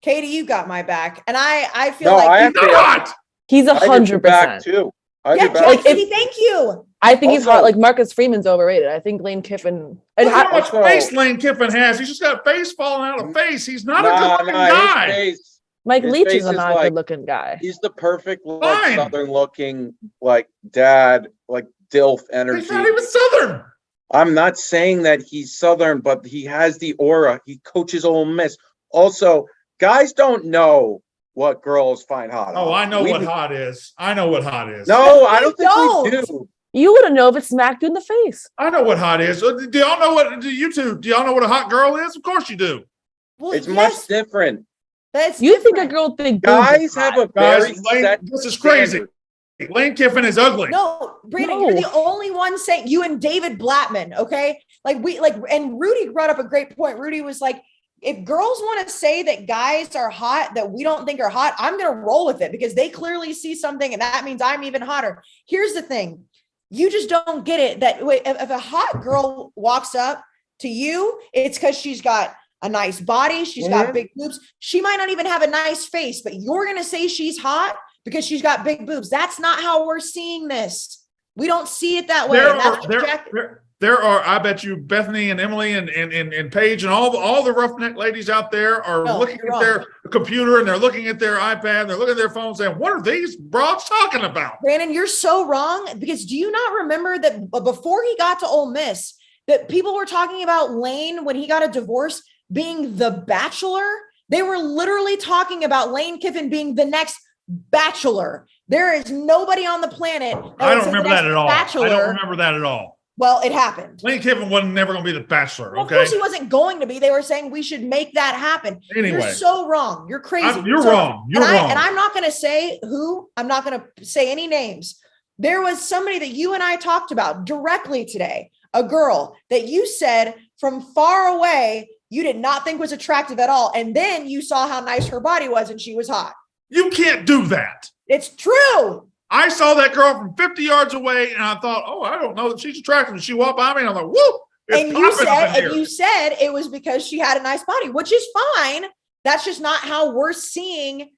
Katie, you got my back. And I feel like he's not hot. He's 100% too. Katie, thank you. I think he's hot. Like Marcus Freeman's overrated. I think Lane Kiffin. Look how much face Lane Kiffin has. He's just got face falling out of face. He's not a good-looking guy. Mike Leach is a not good-looking guy. He's the perfect Southern-looking dad, DILF energy. He's not even Southern. I'm not saying that he's Southern, but he has the aura. He coaches Ole Miss. Also, guys don't know what girls find hot. Oh, I know what hot is. I know what hot is. No, I don't think we do. You wouldn't know if it smacked you in the face. I know what hot is. Do y'all know what? Do y'all know what a hot girl is? Of course you do. Well, it's much different. You think a girl think guys have a very this is crazy. Lane Kiffin is ugly. No, Brandon, you're the only one saying you and David Blattman. Okay, and Rudy brought up a great point. Rudy was like, if girls want to say that guys are hot that we don't think are hot, I'm going to roll with it because they clearly see something and that means I'm even hotter. Here's the thing. You just don't get it that if a hot girl walks up to you, it's because she's got a nice body. She's got big boobs. She might not even have a nice face, but you're going to say she's hot because she's got big boobs. That's not how we're seeing this. We don't see it that way. There are, I bet you, Bethany and Emily and Paige and all the roughneck ladies out there are looking at their computer and they're looking at their iPad. They're looking at their phone saying, what are these broads talking about? Brandon, you're so wrong because do you not remember that before he got to Ole Miss, that people were talking about Lane when he got a divorce being the Bachelor? They were literally talking about Lane Kiffin being the next Bachelor. There is nobody on the planet. I don't remember that at all. I don't remember that at all. Well, it happened. Lane Kiffin wasn't never going to be the Bachelor. Well, okay? Of course he wasn't going to be. They were saying we should make that happen. Anyway. You're so wrong. You're crazy. You're wrong. You're wrong. And I'm not going to say who. I'm not going to say any names. There was somebody that you and I talked about directly today, a girl that you said from far away you did not think was attractive at all. And then you saw how nice her body was and she was hot. You can't do that. It's true. I saw that girl from 50 yards away, and I thought, oh, I don't know that she's attractive. And she walked by me, and I'm like, whoa. And you said it was because she had a nice body, which is fine. That's just not how we're seeing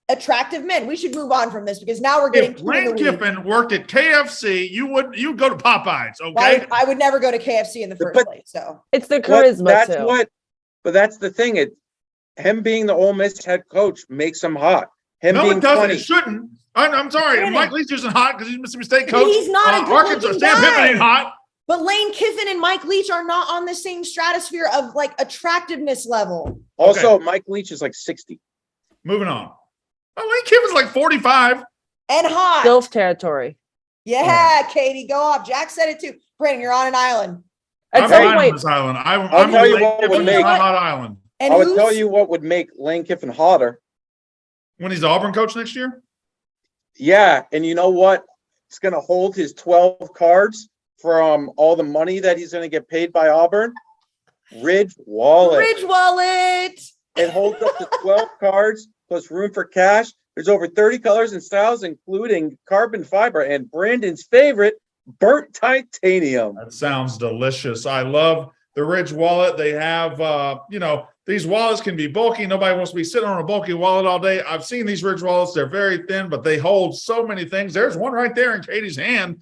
attractive men. We should move on from this because now we're getting. If Lane Kiffin worked at KFC, you'd go to Popeyes. Okay, well, I would never go to KFC in the first place. So it's the charisma But that's the thing. Him being the Ole Miss head coach makes him hot. Him no, being it doesn't. 20. It shouldn't. I'm sorry. Mike Leach isn't hot because he's Mississippi State coach. He's not a Arkansas. Sam Pittman ain't hot. But Lane Kiffin and Mike Leach are not on the same stratosphere of like attractiveness level. Also, Mike Leach is like 60. Moving on. Lane Kiffin's like 45. And hot. DILF territory. Yeah, Katie, go off. Jack said it too. Brandon, you're on an island. I'm on this island. I'm tell you Lane what would Kiffin's make- on a hot island. And I would tell you what would make Lane Kiffin hotter. When he's the Auburn coach next year? Yeah, and you know what? It's going to hold his 12 cards from all the money that he's going to get paid by Auburn. Ridge Wallet. Ridge Wallet. It holds up to 12 cards plus room for cash. There's over 30 colors and styles, including carbon fiber and Brandon's favorite, burnt titanium. That sounds delicious. I love the Ridge Wallet. They have, these wallets can be bulky. Nobody wants to be sitting on a bulky wallet all day. I've seen these Ridge wallets. They're very thin, but they hold so many things. There's one right there in Katie's hand.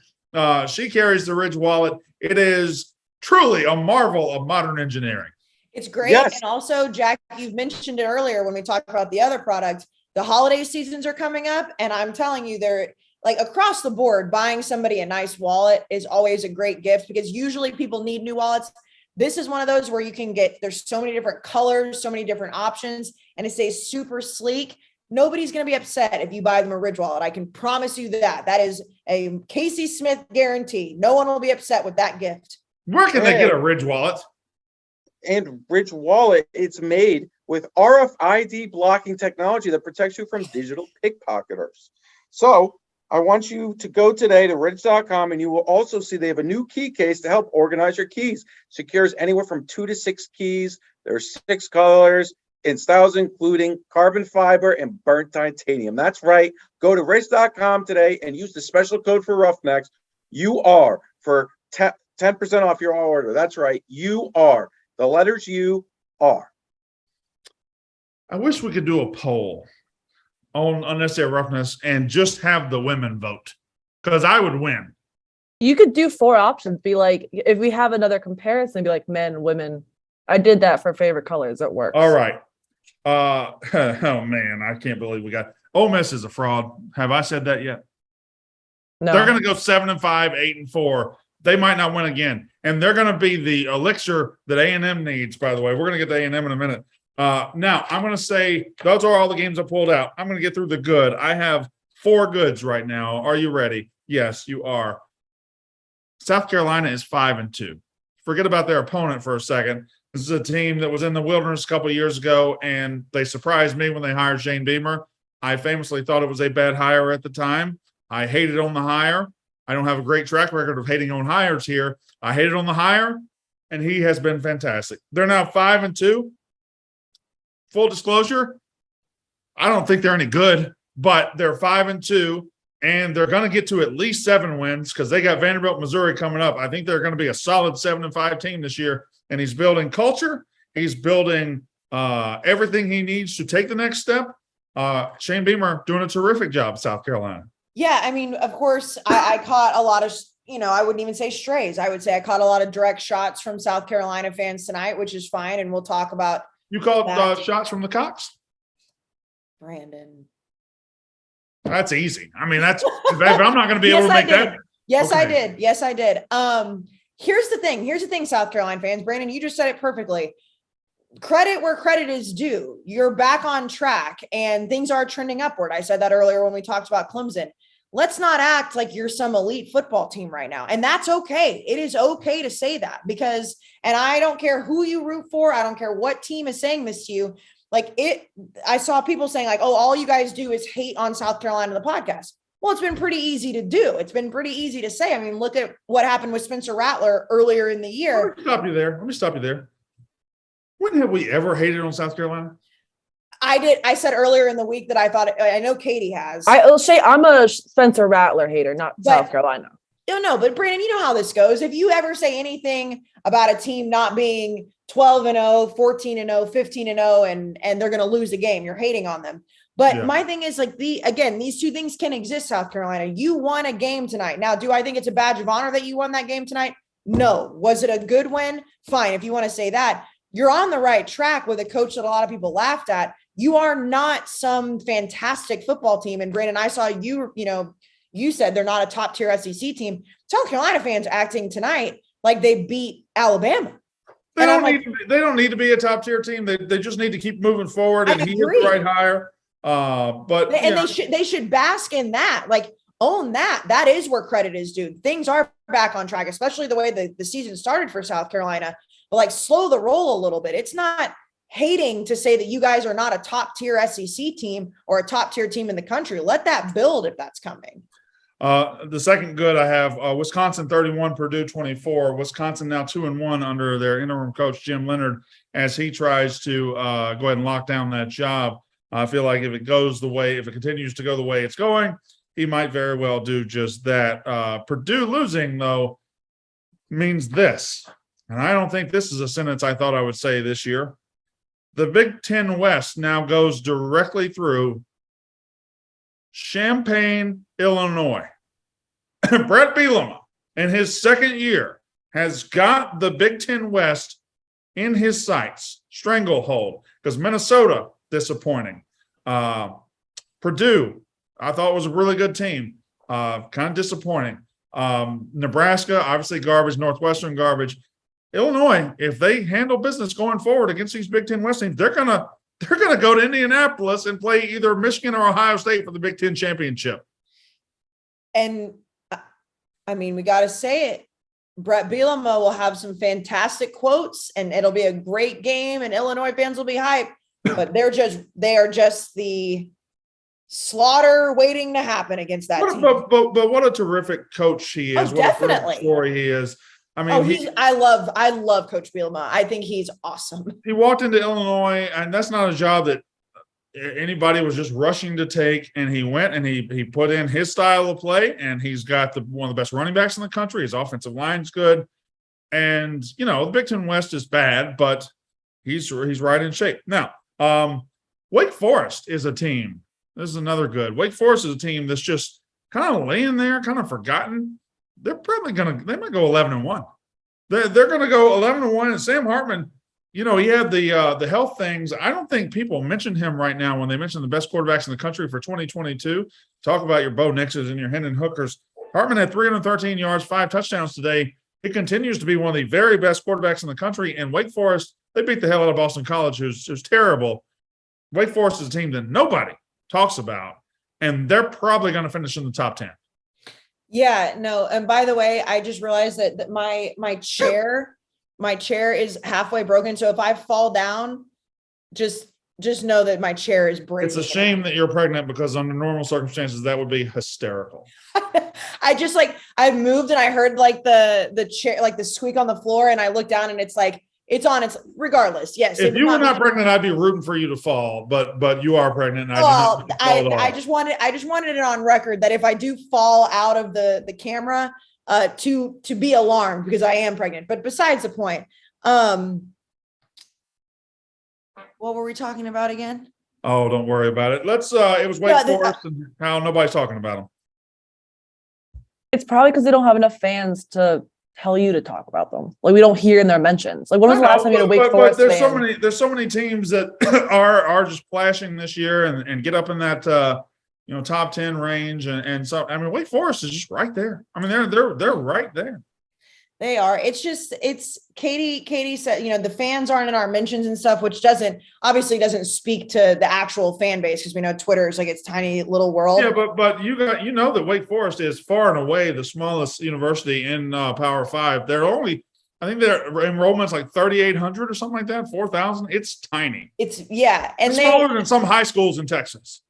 She carries the Ridge Wallet. It is truly a marvel of modern engineering. It's great. Yes. And also, Jack, you've mentioned it earlier when we talked about the other products. The holiday seasons are coming up, and I'm telling you, they're like across the board, buying somebody a nice wallet is always a great gift because usually people need new wallets. This is one of those where you can get, there's so many different colors, so many different options, and it stays super sleek. Nobody's going to be upset if you buy them a Ridge Wallet. I can promise you that. That is a Kayce Smith guarantee. No one will be upset with that gift. Where can they get a Ridge Wallet? And Ridge Wallet, it's made with RFID blocking technology that protects you from digital pickpocketers. So I want you to go today to ridge.com, and you will also see they have a new key case to help organize your keys. Secures anywhere from 2 to 6 keys. There's 6 colors and styles, including carbon fiber and burnt titanium. That's right. Go to ridge.com today and use the special code for Roughnecks. You are for 10% off your order. That's right. You are. The letters U are. I wish we could do a poll on unnecessary roughness and just have the women vote because I would win. You could do 4 options. Be like, if we have another comparison, be like men, women. I did that for favorite colors. It works. All right. Oh man, I can't believe we got Ole Miss is a fraud. Have I said that yet? No. They're going to go 7-5, 8-4. They might not win again, and they're going to be the elixir that A&M needs. By the way, we're going to get to A&M in a minute. Now I'm going to say those are all the games I pulled out. I'm going to get through the good. I have 4 goods right now. Are you ready? Yes, you are. South Carolina is 5-2. Forget about their opponent for a second. This is a team that was in the wilderness a couple of years ago, and they surprised me when they hired Shane Beamer. I famously thought it was a bad hire at the time. I hated on the hire. I don't have a great track record of hating on hires here. I hated on the hire, and he has been fantastic. They're now 5-2. Full disclosure, I don't think they're any good, but they're 5-2, and they're going to get to at least 7 wins because they got Vanderbilt, Missouri coming up. I think they're going to be a solid 7-5 team this year, and he's building culture. He's building everything he needs to take the next step. Shane Beamer doing a terrific job, South Carolina. Yeah, I mean, of course, I caught a lot of, I wouldn't even say strays. I would say I caught a lot of direct shots from South Carolina fans tonight, which is fine, and we'll talk about. You called shots from the Cox? Brandon. That's easy. I mean, that's I'm not going to be able to make that. Yes, Okay. I did. Yes, I did. Here's the thing, South Carolina fans. Brandon, you just said it perfectly. Credit where credit is due. You're back on track and things are trending upward. I said that earlier when we talked about Clemson. Let's not act like you're some elite football team right now. And that's okay. It is okay to say that because, and I don't care who you root for. I don't care what team is saying this to you. I saw people saying like, oh, all you guys do is hate on South Carolina, the podcast. Well, it's been pretty easy to do. It's been pretty easy to say. I mean, look at what happened with Spencer Rattler earlier in the year. Let me stop you there. When have we ever hated on South Carolina? I said earlier in the week that I know Katie has. I'll say I'm a Spencer Rattler hater, not South Carolina. No, but Brandon, you know how this goes. If you ever say anything about a team not being 12-0, 14-0, 15-0, and they're going to lose a game, you're hating on them. But my thing is like these two things can exist, South Carolina. You won a game tonight. Now, do I think it's a badge of honor that you won that game tonight? No. Was it a good win? Fine. If you want to say that, you're on the right track with a coach that a lot of people laughed at. You are not some fantastic football team. And Brandon, I saw you said they're not a top tier SEC team. South Carolina fans acting tonight like they beat Alabama. They don't need to be a top tier team. They just need to keep moving forward. And he is the right hire. They should bask in that, like own that. That is where credit is due. Things are back on track, especially the way the season started for South Carolina. But like slow the roll a little bit. It's not hating to say that you guys are not a top tier SEC team or a top tier team in the country. Let that build if that's coming. The second good I have Wisconsin 31, Purdue 24. Wisconsin now 2-1 under their interim coach Jim Leonhard as he tries to go ahead and lock down that job. I feel like if it continues to go the way it's going, he might very well do just that. Purdue losing though means this, and I don't think this is a sentence I thought I would say this year. The Big Ten West now goes directly through Champaign, Illinois. Brett Bielema, in his second year, has got the Big Ten West in his sights, stranglehold, because Minnesota, disappointing. Purdue, I thought was a really good team, kind of disappointing. Nebraska, obviously garbage. Northwestern, garbage. Illinois, if they handle business going forward against these Big Ten West teams, they're gonna go to Indianapolis and play either Michigan or Ohio State for the Big Ten championship. And I mean, we got to say it. Brett Bielema will have some fantastic quotes, and it'll be a great game, and Illinois fans will be hyped. But they are just the slaughter waiting to happen against that team. But what a terrific coach he is! Oh, definitely, what a story he is. I mean, I love Coach Bielema. I think he's awesome. He walked into Illinois, and that's not a job that anybody was just rushing to take. And he went and he put in his style of play, and he's got one of the best running backs in the country. His offensive line's good, and the Big Ten West is bad, but he's right in shape now. Wake Forest is a team. This is another good. Wake Forest is a team that's just kind of laying there, kind of forgotten. They're probably they might go 11-1. They're going to go 11-1. And Sam Hartman, he had the health things. I don't think people mention him right now when they mention the best quarterbacks in the country for 2022. Talk about your Bo Nixes and your Hendon Hookers. Hartman had 313 yards, 5 touchdowns today. He continues to be one of the very best quarterbacks in the country. And Wake Forest, they beat the hell out of Boston College, who's terrible. Wake Forest is a team that nobody talks about, and they're probably going to finish in the top 10. Yeah, no. And by the way, I just realized that my chair is halfway broken. So if I fall down, just know that my chair is breaking. It's a shame that you're pregnant, because under normal circumstances, that would be hysterical. I moved and I heard like the chair, like the squeak on the floor. And I looked down and it's like, it's on its regardless. Yes. If you were not pregnant, I'd be rooting for you to fall, but you are pregnant. And I just wanted it on record that if I do fall out of the camera, to be alarmed, because I am pregnant. But besides the point, what were we talking about again? Oh, don't worry about it. Let's it was Wake Forest and how nobody's talking about them. It's probably because they don't have enough fans to tell you to talk about them. Like, we don't hear in their mentions. Like, when was the last time you had a Wake Forest fan? There's so many teams that are just flashing this year and get up in that top 10 range, and so I mean, Wake Forest is just right there. I mean, they're right there. They are. It's Katie said, the fans aren't in our mentions and stuff, which obviously doesn't speak to the actual fan base, because we know Twitter is like its tiny little world. Yeah, but that Wake Forest is far and away the smallest university in Power 5. I think their enrollment's like 3,800 or something like that, 4,000. It's tiny. And it's smaller than some high schools in Texas.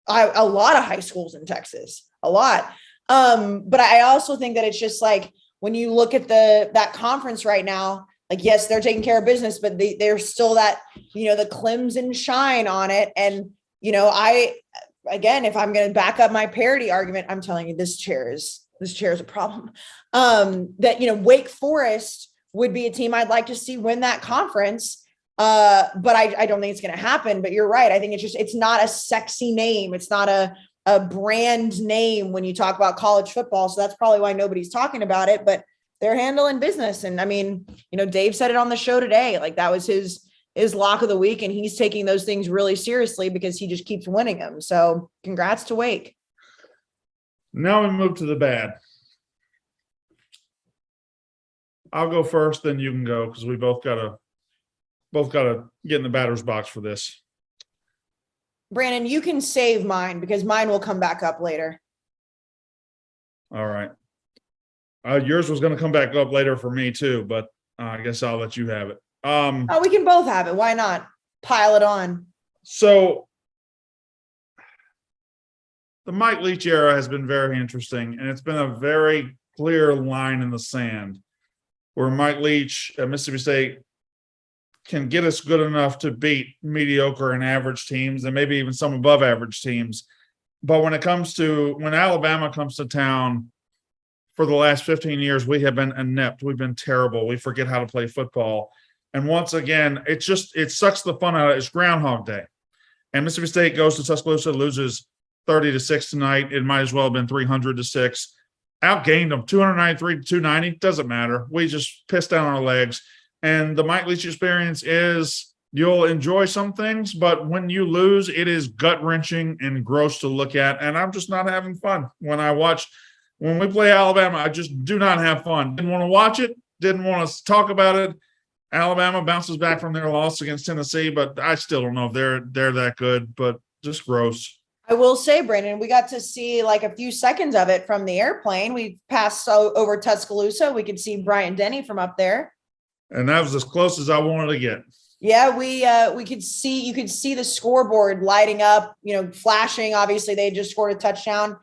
A lot of high schools in Texas, a lot. But I also think that it's just like, when you look at that conference right now, Like, yes, they're taking care of business, but they're still that, the Clemson shine on it. And, again, if I'm going to back up my parity argument, I'm telling you, this chair is a problem. That, Wake Forest would be a team I'd like to see win that conference. But I don't think it's going to happen, but you're right. I think it's not a sexy name. It's not a brand name when you talk about college football. So that's probably why nobody's talking about it, but they're handling business. And I mean, Dave said it on the show today, like that was his lock of the week. And he's taking those things really seriously because he just keeps winning them. So congrats to Wake. Now we move to the bad. I'll go first, then you can go because we both got to get in the batter's box for this. Brandon, you can save mine because mine will come back up later. All right. Yours was going to come back up later for me too, but I guess I'll let you have it. We can both have it. Why not? Pile it on. So the Mike Leach era has been very interesting, and it's been a very clear line in the sand where Mike Leach at Mississippi State can get us good enough to beat mediocre and average teams and maybe even some above average teams. But when Alabama comes to town, for the last 15 years, we have been inept. We've been terrible. We forget how to play football. And once again, it sucks the fun out of it. It's Groundhog Day. And Mississippi State goes to Tuscaloosa, loses 30-6 tonight. It might as well have been 300-6. Outgained them 293-290. Doesn't matter. We just pissed down our legs. And the Mike Leach experience is you'll enjoy some things, but when you lose, it is gut-wrenching and gross to look at. And I'm just not having fun. When we play Alabama, I just do not have fun. Didn't want to watch it. Didn't want to talk about it. Alabama bounces back from their loss against Tennessee, but I still don't know if they're that good, but just gross. I will say, Brandon, we got to see like a few seconds of it from the airplane. We passed over Tuscaloosa. We could see Bryant-Denny from up there. And that was as close as I wanted to get. Yeah, you could see the scoreboard lighting up, flashing. Obviously, they just scored a touchdown.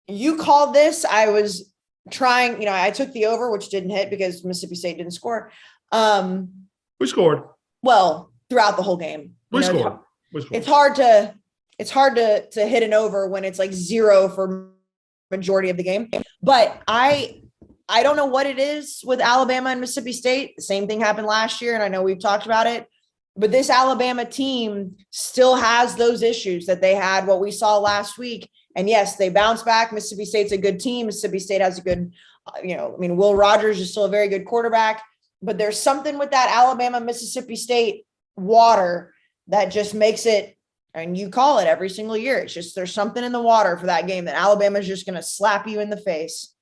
You called this. I was trying, I took the over, which didn't hit because Mississippi State didn't score. We scored. Well, throughout the whole game. We scored. It's hard to hit an over when it's like 0 for majority of the game. But I don't know what it is with Alabama and Mississippi State. The same thing happened last year, and I know we've talked about it. But this Alabama team still has those issues that they had, what we saw last week. And yes, they bounce back. Mississippi State's a good team. Mississippi State has a good, Will Rogers is still a very good quarterback. But there's something with that Alabama-Mississippi State water that just makes it, and you call it every single year. It's just there's something in the water for that game that Alabama's just going to slap you in the face.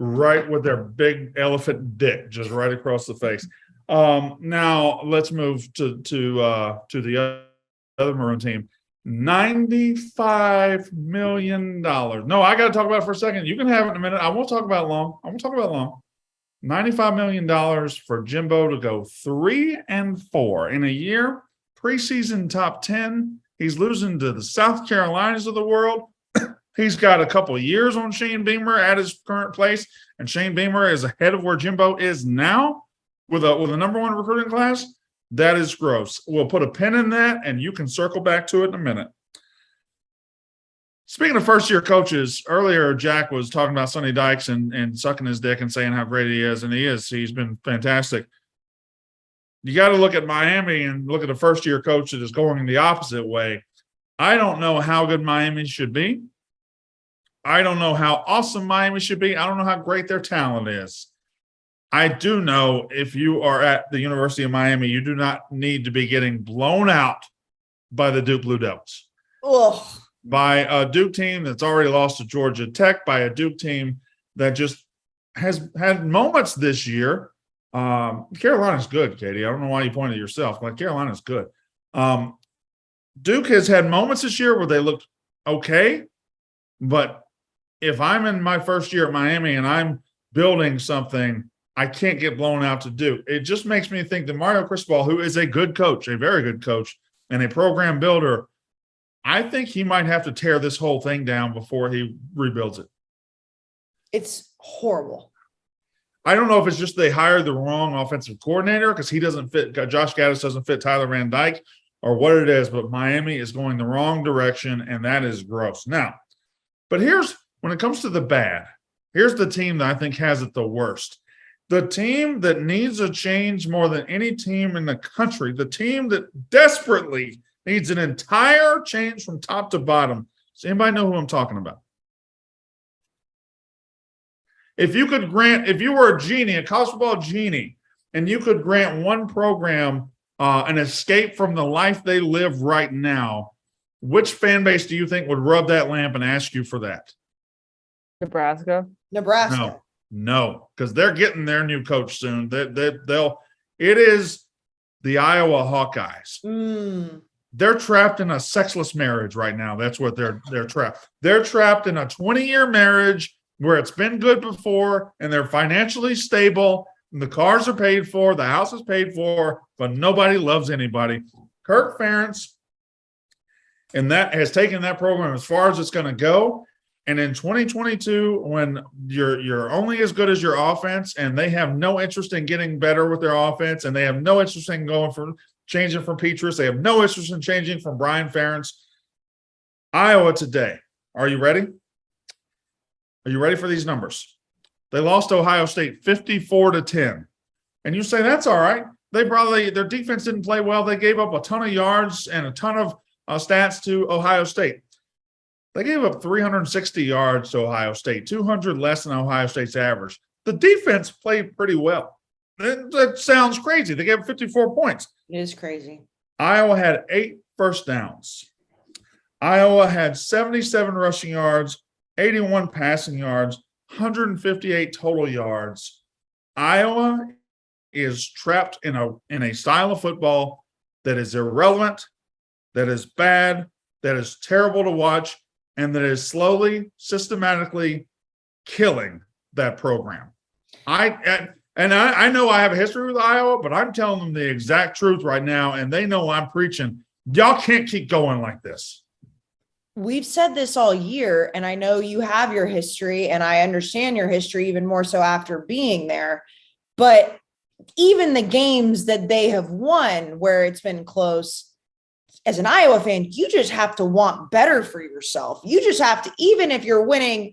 Right with their big elephant dick, just right across the face. Now let's move to the other Maroon team. $95 million. No, I got to talk about it for a second. You can have it in a minute. I won't talk about it long. $95 million for Jimbo to go 3-4 in a year. Preseason top 10. He's losing to the South Carolinas of the world. He's got a couple of years on Shane Beamer at his current place, and Shane Beamer is ahead of where Jimbo is now with a number 1 recruiting class. That is gross. We'll put a pin in that, and you can circle back to it in a minute. Speaking of first-year coaches, earlier Jack was talking about Sonny Dykes and sucking his dick and saying how great he is, and he is. He's been fantastic. You got to look at Miami and look at a first-year coach that is going the opposite way. I don't know how good Miami should be. I don't know how awesome Miami should be. I don't know how great their talent is. I do know if you are at the University of Miami, you do not need to be getting blown out by the Duke Blue Devils. Ugh. By a Duke team that's already lost to Georgia Tech, by a Duke team that just has had moments this year. Carolina's good, Katie. I don't know why you pointed at yourself. Like, Carolina's good. Duke has had moments this year where they looked okay, but if I'm in my first year at Miami and I'm building something, I can't get blown out to Duke. It just makes me think that Mario Cristobal, who is a good coach, a very good coach, and a program builder, I think he might have to tear this whole thing down before he rebuilds it. It's horrible. I don't know if it's just they hired the wrong offensive coordinator because he doesn't fit. Josh Gaddis doesn't fit Tyler Van Dyke, or what it is. But Miami is going the wrong direction, and that is gross. Now, but when it comes to the bad, here's the team that I think has it the worst. The team that needs a change more than any team in the country, the team that desperately needs an entire change from top to bottom. Does anybody know who I'm talking about? If you were a genie, a college football genie, and you could grant one program an escape from the life they live right now, which fan base do you think would rub that lamp and ask you for that? Nebraska. No, because they're getting their new coach soon. It is the Iowa Hawkeyes. They're trapped in a sexless marriage right now. That's what they're trapped. They're trapped in a 20-year marriage where it's been good before, and they're financially stable, and the cars are paid for, the house is paid for, but nobody loves anybody. Kirk Ferentz, and that has taken that program as far as it's going to go. And in 2022, when you're only as good as your offense, and they have no interest in getting better with their offense, and they have no interest in changing from Petrus, they have no interest in changing from Brian Ferentz. Iowa today, are you ready? Are you ready for these numbers? They lost to Ohio State 54-10. And you say, that's all right. Their defense didn't play well. They gave up a ton of yards and a ton of stats to Ohio State. They gave up 360 yards to Ohio State, 200 less than Ohio State's average. The defense played pretty well. That sounds crazy. They gave up 54 points. It is crazy. Iowa had 8 first downs. Iowa had 77 rushing yards, 81 passing yards, 158 total yards. Iowa is trapped in a style of football that is irrelevant, that is bad, that is terrible to watch, and that is slowly, systematically killing that program. I know I have a history with Iowa, but I'm telling them the exact truth right now, and they know I'm preaching. Y'all can't keep going like this. We've said this all year, and I know you have your history, and I understand your history even more so after being there. But even the games that they have won where it's been close, as an Iowa fan, you just have to want better for yourself. You just have to, even if you're winning,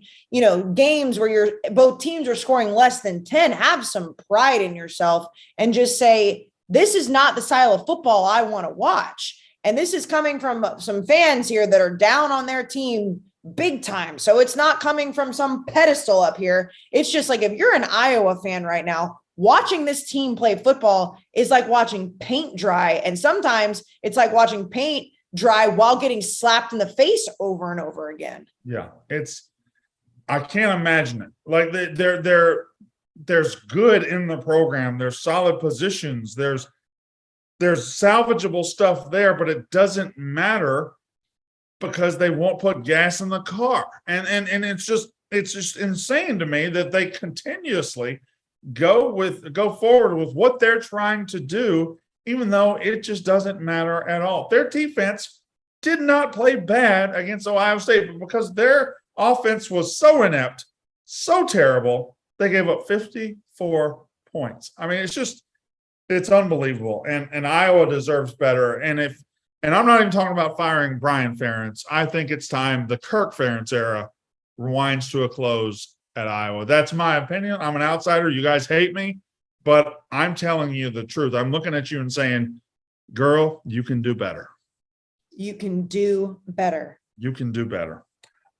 games where both teams are scoring less than 10, have some pride in yourself and just say, this is not the style of football I want to watch. And this is coming from some fans here that are down on their team big time. So it's not coming from some pedestal up here. It's just like, if you're an Iowa fan right now, watching this team play football is like watching paint dry. And sometimes it's like watching paint dry while getting slapped in the face over and over again. Yeah, I can't imagine it. Like there's good in the program. There's solid positions. There's salvageable stuff there, but it doesn't matter because they won't put gas in the car. And it's just insane to me that they continuously go forward with what they're trying to do, even though it just doesn't matter at all. Their defense did not play bad against Ohio State, but because their offense was so inept, so terrible, they gave up 54 points. I mean, it's unbelievable. And Iowa deserves better. And I'm not even talking about firing Brian Ferentz. I think it's time the Kirk Ferentz era winds to a close at Iowa. That's my opinion. I'm an outsider. You guys hate me, but I'm telling you the truth. I'm looking at you and saying, girl, you can do better. You can do better. You can do better.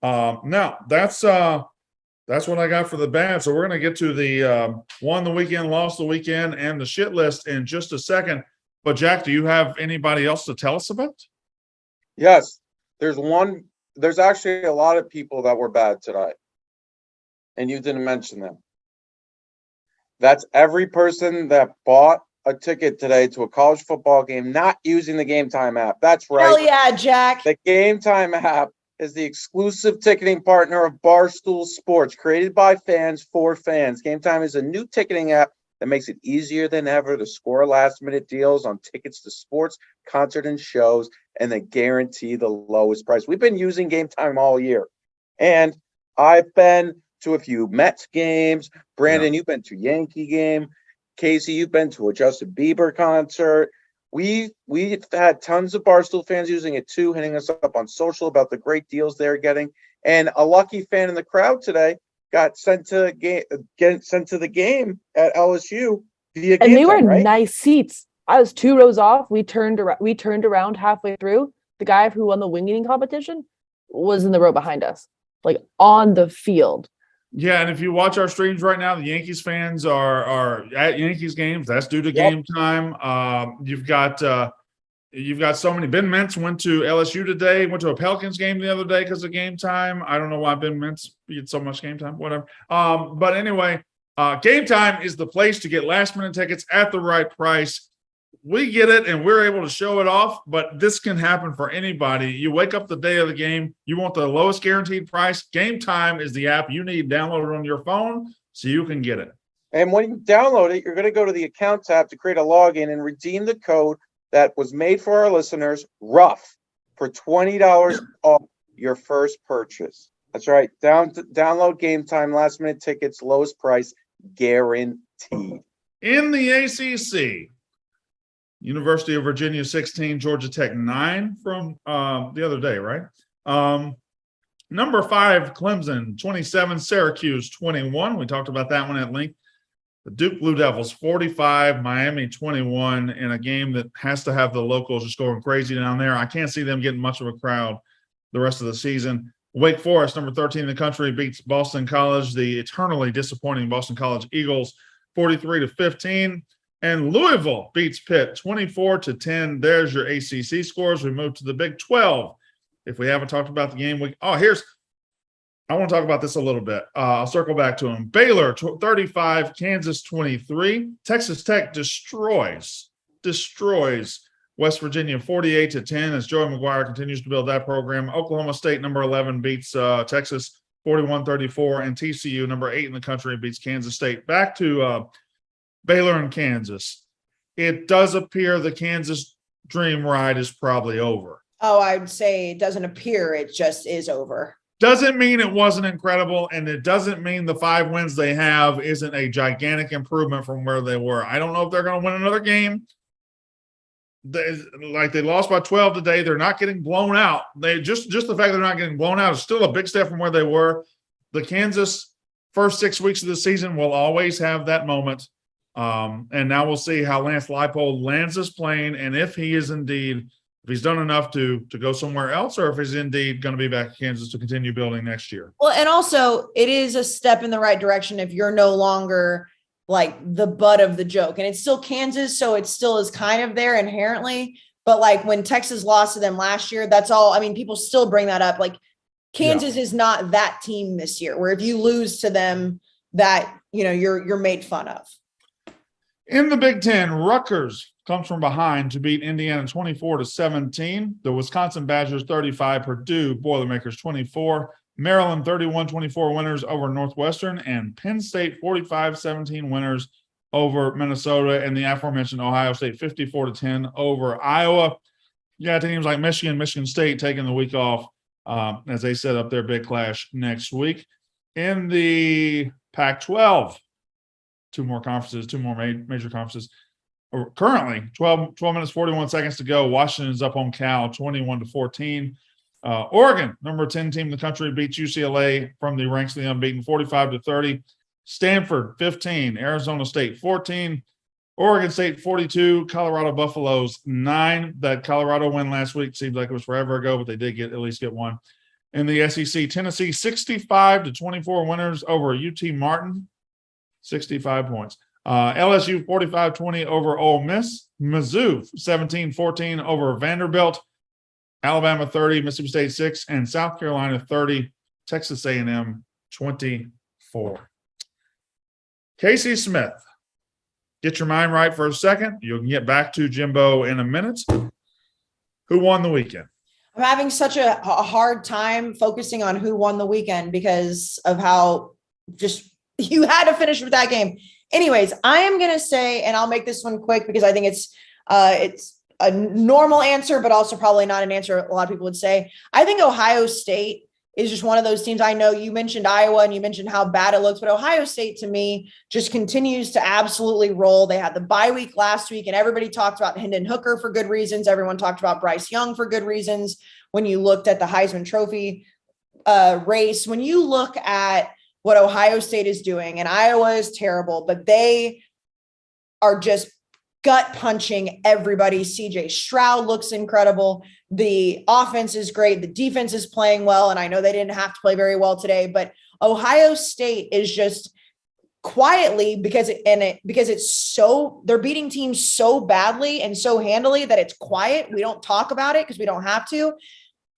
Now that's what I got for the bad. So we're going to get to the won the weekend, lost the weekend, and the shit list in just a second. But Jack, do you have anybody else to tell us about? Yes. There's actually a lot of people that were bad today, and you didn't mention them. That's every person that bought a ticket today to a college football game not using the Game Time app. That's right. Hell yeah, Jack. The Game Time app is the exclusive ticketing partner of Barstool Sports, created by fans for fans. Game Time is a new ticketing app that makes it easier than ever to score last-minute deals on tickets to sports, concert, and shows, and they guarantee the lowest price. We've been using Game Time all year, and I've been to a few Mets games. Brandon, you've been to Yankee game. Kayce, you've been to a Justin Bieber concert. We've had tons of Barstool fans using it too, hitting us up on social about the great deals they're getting. And a lucky fan in the crowd today got sent to the game at LSU via And Game they were Time, right? nice seats. I was 2 rows off. We turned around halfway through. The guy who won the wing eating competition was in the row behind us, like on the field. Yeah, and if you watch our streams right now, the Yankees fans are at Yankees games. That's due to Game Time. You've got so many. Ben Mintz went to LSU today. Went to a Pelicans game the other day because of Game Time. I don't know why Ben Mintz gets so much Game Time. Whatever. But anyway, Game Time is the place to get last-minute tickets at the right price. We get it, and we're able to show it off, but this can happen for anybody. You wake up the day of the game, you want the lowest guaranteed price. Game Time is the app you need downloaded on your phone so you can get it. And when you download it, you're going to go to the account tab to create a login and redeem the code that was made for our listeners, RUFF, for $20 off your first purchase. That's right. Download Game Time, last-minute tickets, lowest price, guaranteed. In the ACC, University of Virginia 16, Georgia Tech 9 from the other day, right? Number 5, Clemson 27, Syracuse 21. We talked about that one at length. The Duke Blue Devils 45, Miami 21 in a game that has to have the locals just going crazy down there. I can't see them getting much of a crowd the rest of the season. Wake Forest, number 13 in the country, beats Boston College, the eternally disappointing Boston College Eagles, 43-15. And Louisville beats Pitt 24-10. There's your ACC scores. We move to the Big 12. If we haven't talked about the game, I want to talk about this a little bit. I'll circle back to them. Baylor 35, Kansas 23. Texas Tech destroys West Virginia 48-10 as Joey McGuire continues to build that program. Oklahoma State, number 11, beats Texas 41-34, and TCU, number 8 in the country, beats Kansas State. Back to Baylor and Kansas. It does appear the Kansas dream ride is probably over. Oh, I would say it doesn't appear, it just is over. Doesn't mean it wasn't incredible, and it doesn't mean the 5 wins they have isn't a gigantic improvement from where they were. I don't know if they're going to win another game. They lost by 12 today. They're not getting blown out. They just the fact they're not getting blown out is still a big step from where they were. The Kansas first 6 weeks of the season will always have that moment. And now we'll see how Lance Leipold lands this plane, and if he's done enough to go somewhere else, or if he's indeed going to be back in Kansas to continue building next year. Well, and also it is a step in the right direction if you're no longer like the butt of the joke, and it's still Kansas, so it still is kind of there inherently. But like when Texas lost to them last year, that's all. I mean, people still bring that up. Like Kansas is not that team this year, where if you lose to them, that you're made fun of. In the Big Ten, Rutgers comes from behind to beat Indiana 24-17. The Wisconsin Badgers 35, Purdue Boilermakers 24, Maryland 31-24 winners over Northwestern, and Penn State 45-17 winners over Minnesota, and the aforementioned Ohio State 54-10 over Iowa. You got teams like Michigan State taking the week off as they set up their big clash next week. In the Pac-12, two more major conferences. Currently, 12 minutes, 41 seconds to go. Washington is up on Cal, 21-14. Oregon, number 10 team in the country, beats UCLA from the ranks of the unbeaten, 45-30. Stanford, 15. Arizona State, 14. Oregon State, 42. Colorado Buffaloes, 9. That Colorado win last week seemed like it was forever ago, but they did at least get one. In the SEC, Tennessee, 65-24 winners over UT Martin, 65 points. LSU 45-20 over Ole Miss. Mizzou 17-14 over Vanderbilt. Alabama 30, Mississippi State 6, and South Carolina 30, Texas A&M 24. Kayce Smith, get your mind right for a second. You can get back to Jimbo in a minute. Who won the weekend? I'm having such a hard time focusing on who won the weekend because of how just you had to finish with that game. Anyways, I am going to say, and I'll make this one quick because I think it's a normal answer, but also probably not an answer a lot of people would say. I think Ohio State is just one of those teams. I know you mentioned Iowa and you mentioned how bad it looks, but Ohio State to me just continues to absolutely roll. They had the bye week last week and everybody talked about Hendon Hooker for good reasons. Everyone talked about Bryce Young for good reasons. When you looked at the Heisman Trophy race, when you look at what Ohio State is doing, and Iowa is terrible, but they are just gut punching everybody. CJ Stroud looks incredible. The offense is great. The defense is playing well. And I know they didn't have to play very well today, but Ohio State is just quietly because it's so, they're beating teams so badly and so handily that it's quiet. We don't talk about it because we don't have to.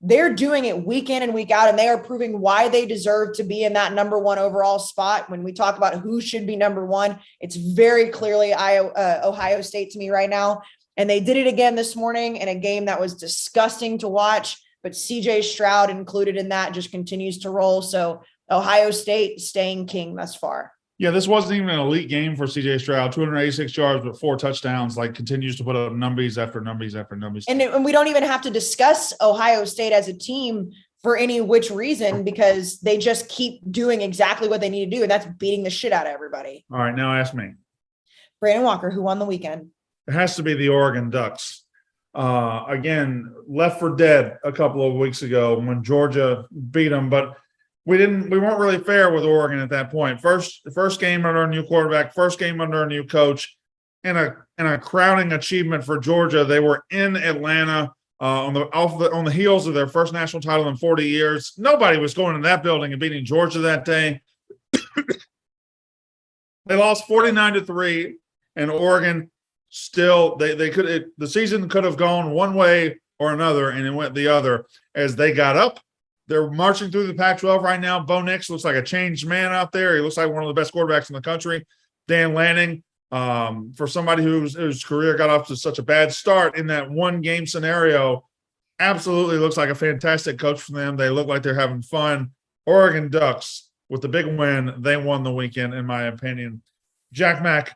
They're doing it week in and week out, and they are proving why they deserve to be in that number one overall spot. When we talk about who should be number one, it's very clearly Ohio State to me right now. And they did it again this morning in a game that was disgusting to watch, but CJ Stroud included in that just continues to roll. So Ohio State staying king thus far. Yeah, this wasn't even an elite game for CJ Stroud. 286 yards with 4 touchdowns, continues to put up numbies after numbies after numbies. And we don't even have to discuss Ohio State as a team for any which reason, because they just keep doing exactly what they need to do, and that's beating the shit out of everybody. All right, now ask me. Brandon Walker, who won the weekend? It has to be the Oregon Ducks. Again, left for dead a couple of weeks ago when Georgia beat them, but we weren't really fair with Oregon at that point. First game under a new quarterback, first game under a new coach, and a crowning achievement for Georgia. They were in Atlanta on the heels of their first national title in 40 years. Nobody was going to that building and beating Georgia that day. They lost 49-3, and Oregon still the season could have gone one way or another, and it went the other as they got up. They're marching through the Pac-12 right now. Bo Nix looks like a changed man out there. He looks like one of the best quarterbacks in the country. Dan Lanning, for somebody whose career got off to such a bad start in that one-game scenario, absolutely looks like a fantastic coach for them. They look like they're having fun. Oregon Ducks, with the big win, they won the weekend, in my opinion. Jack Mack,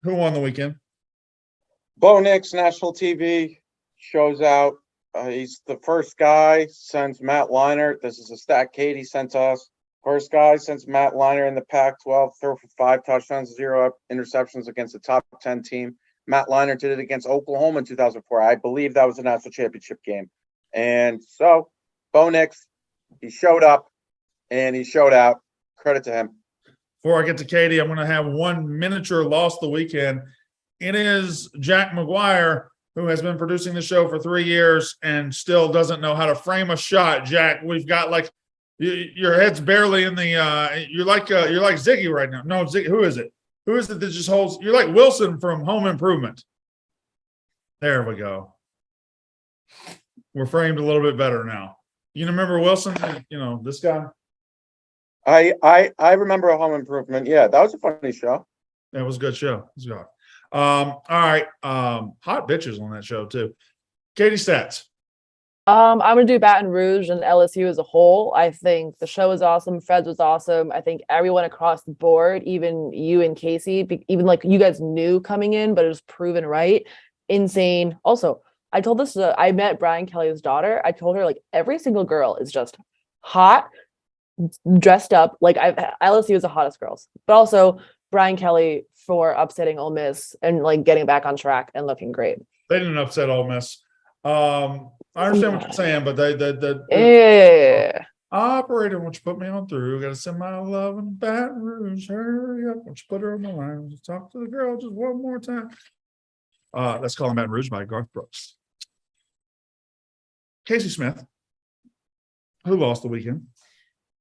who won the weekend? Bo Nix, national TV, shows out. He's the first guy since Matt Leohnard. This is a stat Katie sent us. First guy since Matt Leohnard in the Pac-12, throw for 5 touchdowns, 0 interceptions against a top 10 team. Matt Leohnard did it against Oklahoma in 2004. I believe that was a national championship game. And so, Bo Nix, he showed up and he showed out. Credit to him. Before I get to Katie, I'm going to have one miniature loss the weekend. It is Jack McGuire, who has been producing the show for 3 years and still doesn't know how to frame a shot. Jack, we've got your head's barely in the you're like Ziggy right now. No, Ziggy, who is it? Who is it that just holds? You're like Wilson from Home Improvement. There we go. We're framed a little bit better now. You remember Wilson? This guy? I remember a Home Improvement. Yeah, that was a funny show. That was a good show. It was good. All right. Hot bitches on that show too. Katie stats. I'm gonna do Baton Rouge and LSU as a whole. I think the show was awesome. Fred's was awesome. I think everyone across the board, even you and Kayce, even you guys knew coming in, but it was proven right. Insane. Also, I told this I met Brian Kelly's daughter. I told her every single girl is just hot, dressed up. LSU is the hottest girls, but also Brian Kelly for upsetting Ole Miss and getting back on track and looking great. They didn't upset Ole Miss. I understand what you're saying, but yeah. Operator, won't you put me on through? Got to send my love in Baton Rouge. Hurry up. Won't you put her on the line? Just talk to the girl just one more time. Let's call him Baton Rouge by Garth Brooks. Kayce Smith, who lost the weekend?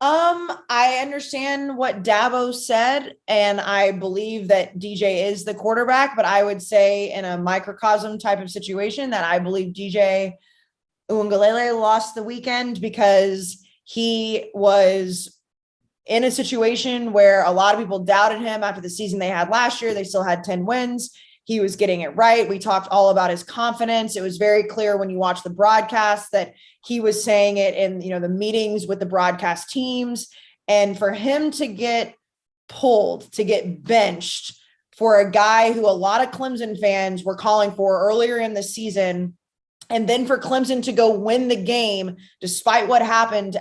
I understand what Dabo said, and I believe that DJ is the quarterback, but I would say in a microcosm type of situation that I believe DJ Uiagalelei lost the weekend because he was in a situation where a lot of people doubted him after the season they had last year. They still had 10 wins. He was getting it right. We talked all about his confidence. It was very clear when you watch the broadcast that he was saying it in, the meetings with the broadcast teams. And for him to get pulled, to get benched for a guy who a lot of Clemson fans were calling for earlier in the season And then for Clemson to go win the game, despite what happened,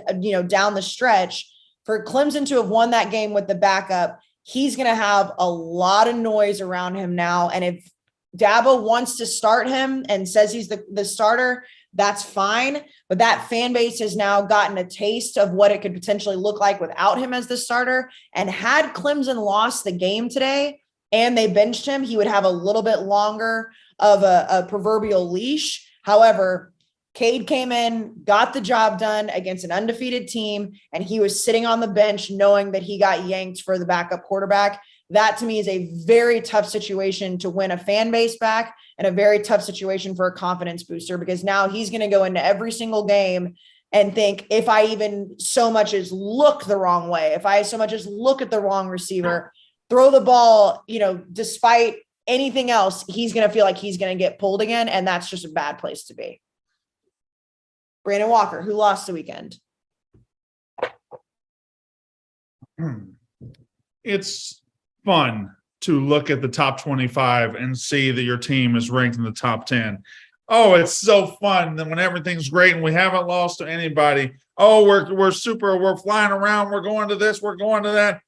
down the stretch, for Clemson to have won that game with the backup, he's going to have a lot of noise around him now. And if Dabo wants to start him and says he's the starter, that's fine. But that fan base has now gotten a taste of what it could potentially look like without him as the starter. And had Clemson lost the game today and they benched him, he would have a little bit longer of a proverbial leash. However, Cade came in, got the job done against an undefeated team, and he was sitting on the bench knowing that he got yanked for the backup quarterback. That to me is a very tough situation to win a fan base back, and a very tough situation for a confidence booster, because now he's going to go into every single game and think, if I even so much as look the wrong way, if I so much as look at the wrong receiver, throw the ball, despite anything else, he's going to feel like he's going to get pulled again. And that's just a bad place to be. Brandon Walker, who lost the weekend. It's fun to look at the top 25 and see that your team is ranked in the top 10. Oh, it's so fun that when everything's great and we haven't lost to anybody. Oh, we're super, we're flying around, we're going to this, we're going to that.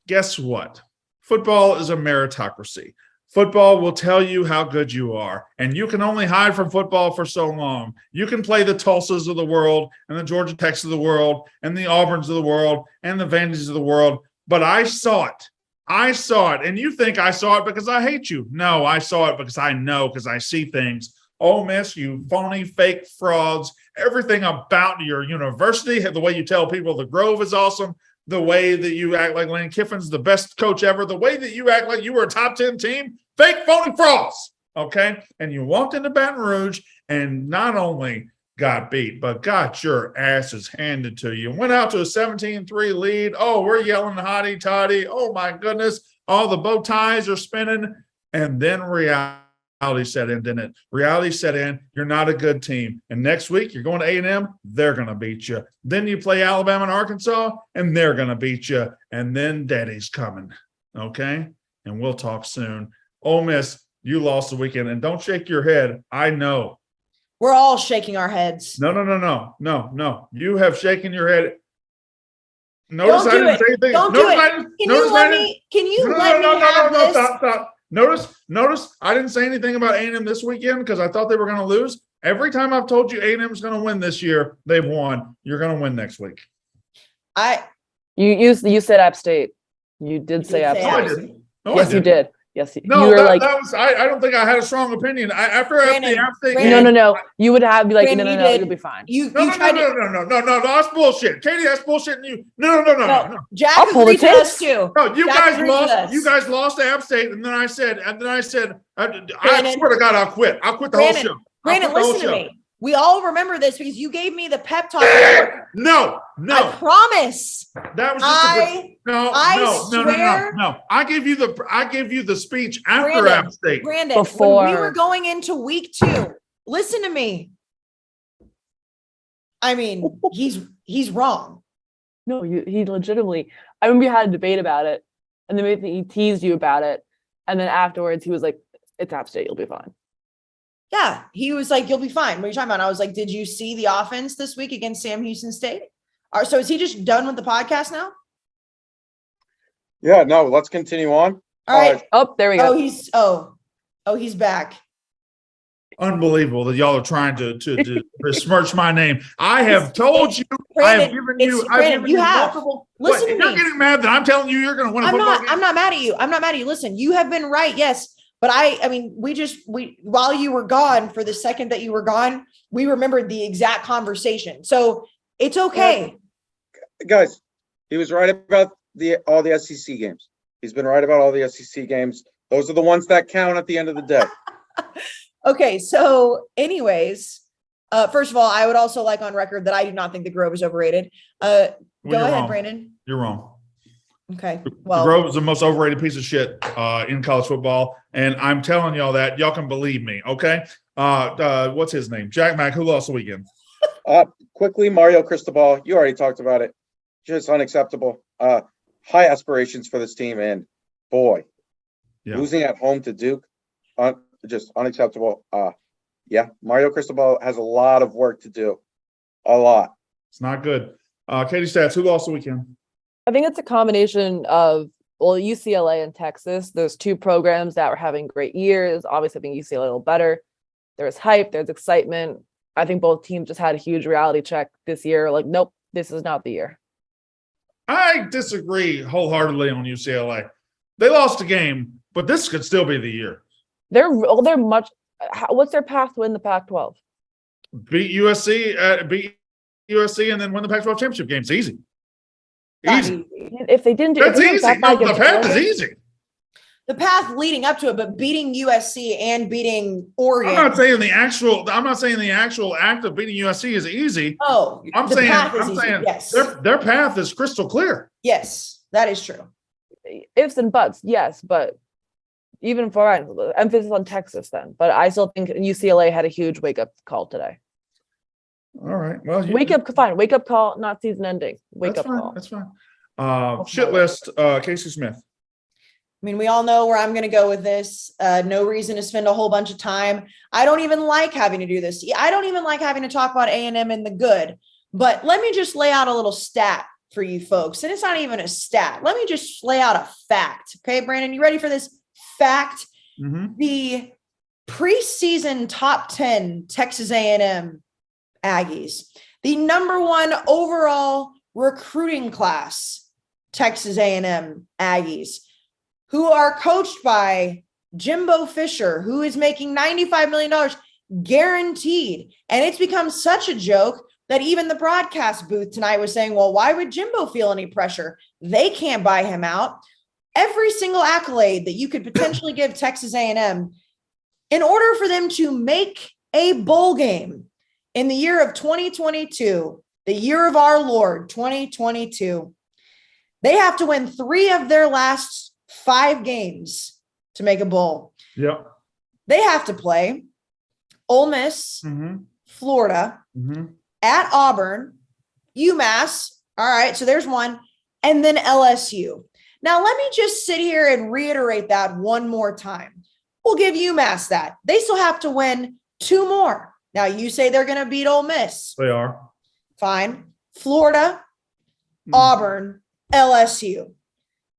Guess what? Football is a meritocracy. Football will tell you how good you are, and you can only hide from football for so long. You can play the Tulsas of the world and the Georgia Techs of the world and the Auburns of the world and the Vandy's of the world, but I saw it. I saw it, and you think I saw it because I hate you. No, I saw it because I know, because I see things. Ole Miss, you phony, fake frauds, everything about your university, the way you tell people the Grove is awesome, the way that you act like Lane Kiffin's the best coach ever, the way that you act like you were a top 10 team, fake, phony frauds, okay? And you walked into Baton Rouge and not only got beat, but got your asses handed to you. Went out to a 17-3 lead. Oh, we're yelling hotty toddy. Oh, my goodness. All the bow ties are spinning. And then reality set in, didn't it? Reality set in. You're not a good team. And next week, you're going to A&M. They're going to beat you. Then you play Alabama and Arkansas, and they're going to beat you. And then Daddy's coming, okay? And we'll talk soon. Ole Miss, you lost the weekend. And don't shake your head. I know. We're all shaking our heads. No. You have shaken your head. Notice Don't I do didn't it. say anything. Don't do it. Can you let me have this? Stop. Notice I didn't say anything about A&M this weekend because I thought they were going to lose. Every time I've told you A&M is going to win this year, they've won. You're going to win next week. You said App State. You did say App State. Yes, you did. Yes, no, you were that was. I don't think I had a strong opinion. After the App State. No. You would have be like, Brandon, no, you'll be fine. No. That's bullshit. Katie, that's bullshit. And you, no. Jack agreed to us too. No, you guys lost. You guys lost to App State, and then I said, I swear to God, I'll quit. I'll quit the whole show. Brandon, listen to me. We all remember this because you gave me the pep talk. No. I promise. That was just no. I gave you the speech after App State. Brandon, when we were going into week 2, listen to me. I mean, he's wrong. No, he legitimately. I remember we had a debate about it, and then he teased you about it, and then afterwards he was like, "It's App State, you'll be fine." Yeah, he was like, "You'll be fine." What are you talking about? I was like, "Did you see the offense this week against Sam Houston State?" So is he just done with the podcast now? Yeah, no, let's continue on. All right. There we go. He's back. Unbelievable that y'all are trying to besmirch my name. I have told you. Brandon, I have given you. I've given you multiple. Listen to me. You're getting mad that I'm telling you you're going to win a football game. I'm not mad at you. I'm not mad at you. Listen, you have been right. Yes. But I mean, we while you were gone, for the second that you were gone, we remembered the exact conversation. So it's okay. Guys, he was right about all the SEC games. He's been right about all the SEC games. Those are the ones that count at the end of the day. Okay. So anyways, first of all, I would also like on record that I do not think the Grove is overrated. Go ahead, wrong. Brandon. You're wrong. Okay. Well, the Grove is the most overrated piece of shit in college football, and I'm telling y'all that. Y'all can believe me, okay? What's his name? Jack Mack. Who lost the weekend? Quickly, Mario Cristobal. You already talked about it. Just unacceptable. High aspirations for this team, and boy, losing at home to Duke, just unacceptable. Yeah, Mario Cristobal has a lot of work to do. A lot. It's not good. Katie Stats, who lost the weekend? I think it's a combination of, UCLA and Texas. Those two programs that were having great years. Obviously, I think UCLA a little better. There's hype, there's excitement. I think both teams just had a huge reality check this year. Like, nope, this is not the year. I disagree wholeheartedly on UCLA. They lost a game, but this could still be the year. They're much. What's their path to win the Pac-12? Beat USC, and then win the Pac-12 championship game. It's easy. Easy. If they didn't do That's easy. No, the path is easy. The path leading up to it, but beating USC and beating Oregon. I'm not saying the actual act of beating USC is easy. Oh, I'm saying yes. their path is crystal clear. Yes, that is true. Ifs and buts, yes, but even for emphasis on Texas then. But I still think UCLA had a huge wake-up call today. All right. Well, wake up call, not season ending. Wake up call. That's fine. Shit list, Kayce Smith. I mean, we all know where I'm going to go with this. No reason to spend a whole bunch of time. I don't even like having to do this. I don't even like having to talk about A&M and the good. But let me just lay out a little stat for you folks. And it's not even a stat. Let me just lay out a fact. Okay, Brandon, you ready for this fact? Mm-hmm. The preseason top 10 Texas A&M Aggies, the number 1 overall recruiting class Texas A&M Aggies, who are coached by Jimbo Fisher, who is making $95 million guaranteed. And it's become such a joke that even the broadcast booth tonight was saying, well, why would Jimbo feel any pressure? They can't buy him out. Every single accolade that you could potentially give Texas A&M, in order for them to make a bowl game in the year of 2022, the year of our Lord, 2022, they have to win 3 of their last 5 games to make a bowl. Yep. They have to play Ole Miss, Florida, at Auburn, UMass. All right, so there's 1, and then LSU. Now, let me just sit here and reiterate that one more time. We'll give UMass that. They still have to win 2 more. Now, you say they're going to beat Ole Miss. They are. Fine. Florida, Auburn, LSU.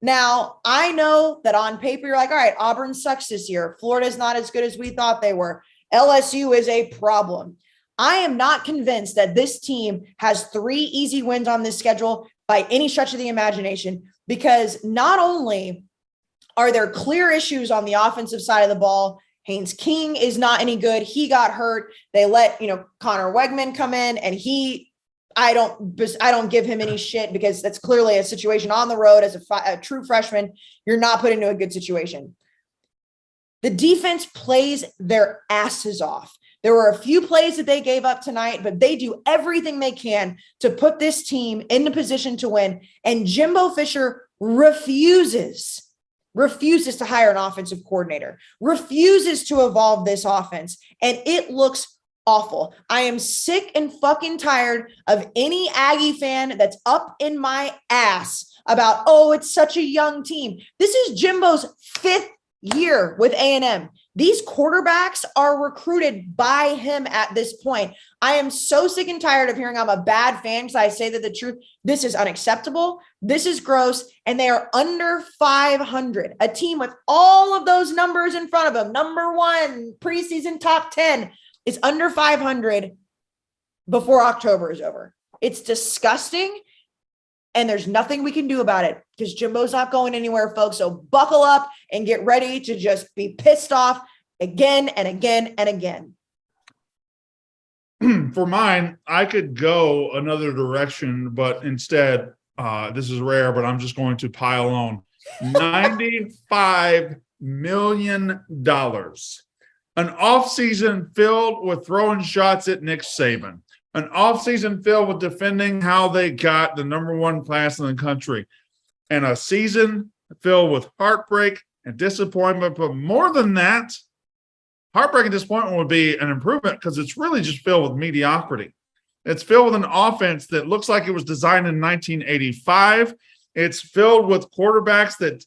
Now, I know that on paper, you're like, all right, Auburn sucks this year. Florida's not as good as we thought they were. LSU is a problem. I am not convinced that this team has 3 easy wins on this schedule by any stretch of the imagination, because not only are there clear issues on the offensive side of the ball, Haynes King is not any good. He got hurt. They let, Connor Wegman come in, and I don't give him any shit, because that's clearly a situation on the road as a true freshman. You're not put into a good situation. The defense plays their asses off. There were a few plays that they gave up tonight, but they do everything they can to put this team in a position to win. And Jimbo Fisher refuses to hire an offensive coordinator, refuses to evolve this offense. And it looks awful. I am sick and fucking tired of any Aggie fan that's up in my ass about, oh, it's such a young team. This is Jimbo's 5th year with A&M. These quarterbacks are recruited by him at this point. I am so sick and tired of hearing I'm a bad fan because I say that the truth. This is unacceptable. This is gross. And they are under 500. A team with all of those numbers in front of them. Number 1, preseason top 10 is under 500 before October is over. It's disgusting. And there's nothing we can do about it because Jimbo's not going anywhere, folks. So buckle up and get ready to just be pissed off again and again and again. For mine, I could go another direction, but instead, this is rare, but I'm just going to pile on $95 million. An offseason filled with throwing shots at Nick Saban. An offseason filled with defending how they got the number 1 class in the country. And a season filled with heartbreak and disappointment. But more than that, heartbreak and disappointment would be an improvement because it's really just filled with mediocrity. It's filled with an offense that looks like it was designed in 1985. It's filled with quarterbacks that,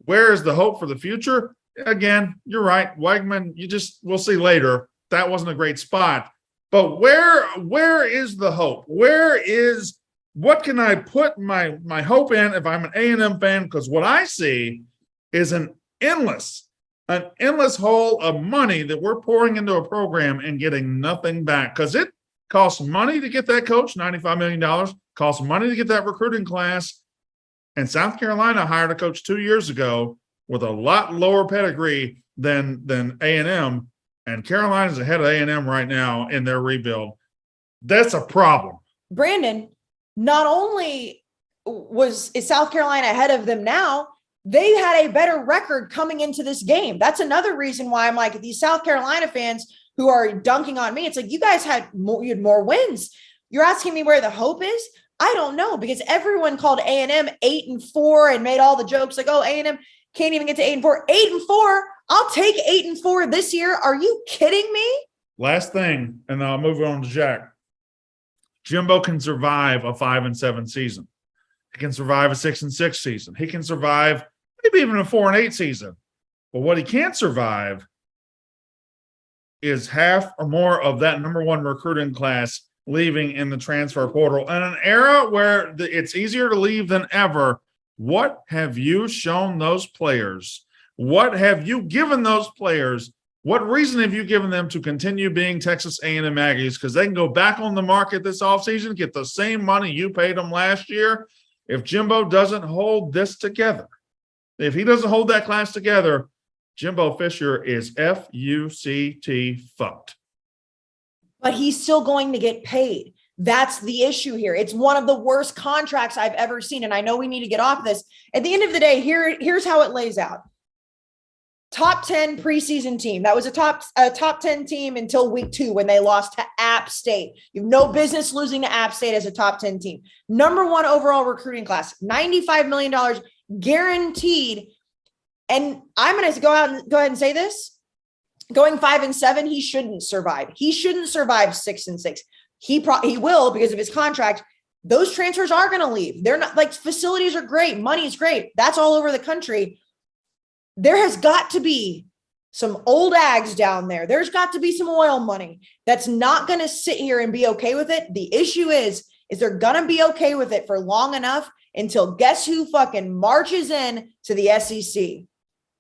where is the hope for the future? Again, you're right. Wegman, we'll see later. that wasn't a great spot. But where is the hope? What can I put my hope in if I'm an A&M fan? Because what I see is an endless hole of money that we're pouring into a program and getting nothing back. Because it costs money to get that coach, $95 million, costs money to get that recruiting class. And South Carolina hired a coach 2 years ago with a lot lower pedigree than A&M. And Carolina's ahead of A&M right now in their rebuild. That's a problem. Brandon, not only is South Carolina ahead of them now, they had a better record coming into this game. That's another reason why I'm like, these South Carolina fans who are dunking on me, it's like, you guys had more wins. You're asking me where the hope is? I don't know, because everyone called A&M 8-4 and made all the jokes like, oh, A&M can't even get to 8-4. 8-4. I'll take 8-4 this year. Are you kidding me? Last thing, and I'll move on to Jack. Jimbo can survive a 5-7 season. He can survive a 6-6 season. He can survive maybe even a 4-8 season. But what he can't survive is half or more of that number one recruiting class leaving in the transfer portal. In an era where it's easier to leave than ever, what have you shown those players? What have you given those players? What reason have you given them to continue being Texas A&M Aggies? Because they can go back on the market this offseason, get the same money you paid them last year. If Jimbo doesn't hold this together, if he doesn't hold that class together, Jimbo Fisher is F-U-C-T fucked. But he's still going to get paid. That's the issue here. It's one of the worst contracts I've ever seen. And I know we need to get off this. At the end of the day, here's how it lays out. Top 10 preseason team. That was a top 10 team until week 2 when they lost to App State. You have no business losing to App State as a top 10 team. Number 1 overall recruiting class, $95 million guaranteed. And I'm going to go ahead and say this. Going 5-7, he shouldn't survive. He shouldn't survive 6-6. He will because of his contract. Those transfers are going to leave. They're not like facilities are great. Money is great. That's all over the country. There has got to be some old Ags down there. There's got to be some oil money that's not going to sit here and be okay with it. The issue is they're going to be okay with it for long enough until guess who fucking marches in to the SEC?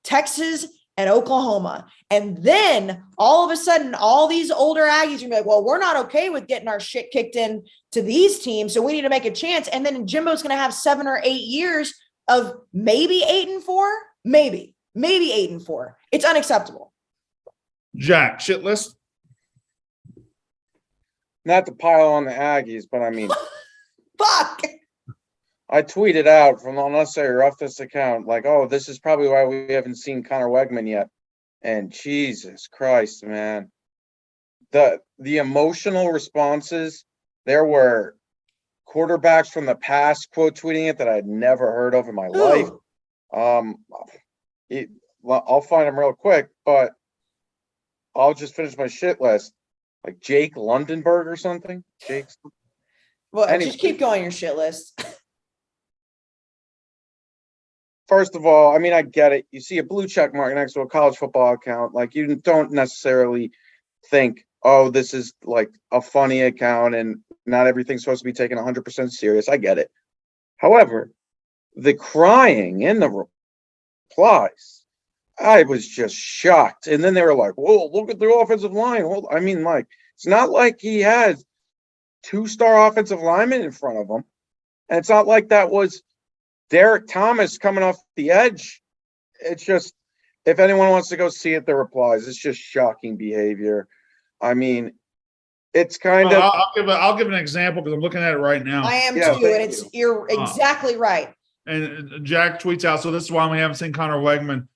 Texas and Oklahoma. And then all of a sudden, all these older Aggies are going to be like, well, we're not okay with getting our shit kicked in to these teams. So we need to make a chance. And then Jimbo's going to have 7 or 8 years of maybe 8-4, maybe 8-4. It's unacceptable. Jack, shit list. Not to pile on the Aggies, but I mean, Fuck. I tweeted out from the Unnecessary Roughness account, like, oh, this is probably why we haven't seen Connor Wegman yet. And Jesus Christ, man. The emotional responses, there were quarterbacks from the past quote tweeting it that I'd never heard of in my life. I'll find them real quick, but I'll just finish my shit list. Like Jake Lundenberg or something. Well, anyway. Just keep going your shit list. First of all, I mean, I get it. You see a blue check mark next to a college football account. Like, you don't necessarily think, oh, this is like a funny account and not everything's supposed to be taken 100% serious. I get it. However, the crying in the replies, I was just shocked. And then they were like, whoa, look at the offensive line. I mean, like, it's not like he had 2-star offensive linemen in front of him. And it's not like that was Derek Thomas coming off the edge. It's just, if anyone wants to go see it, the replies, it's just shocking behavior. I mean, it's kind of. I'll give an example because I'm looking at it right now. I am too, and you're exactly right. And Jack tweets out, so this is why we haven't seen Connor Wegman.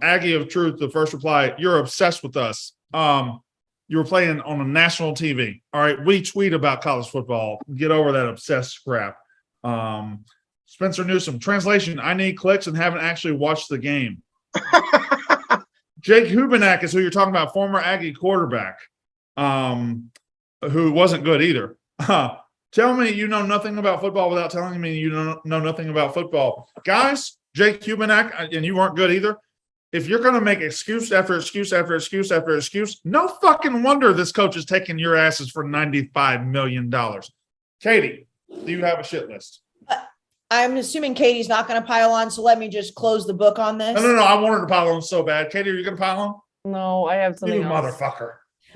Aggie of Truth, the first reply, you're obsessed with us. You were playing on a national TV. All right, we tweet about college football. Get over that obsessed crap. Spencer Newsom, translation, I need clicks and haven't actually watched the game. Jake Hubenak is who you're talking about, former Aggie quarterback, who wasn't good either. Tell me you know nothing about football without telling me you know nothing about football. Guys, Jake Hubenak, and you weren't good either. if you're going to make excuse after excuse after excuse after excuse, no fucking wonder this coach is taking your asses for $95 million. Katie, do you have a shit list? I'm assuming Katie's not going to pile on, so let me just close the book on this. No. I wanted to pile on so bad. Katie, are you going to pile on? No, I have something You else. motherfucker.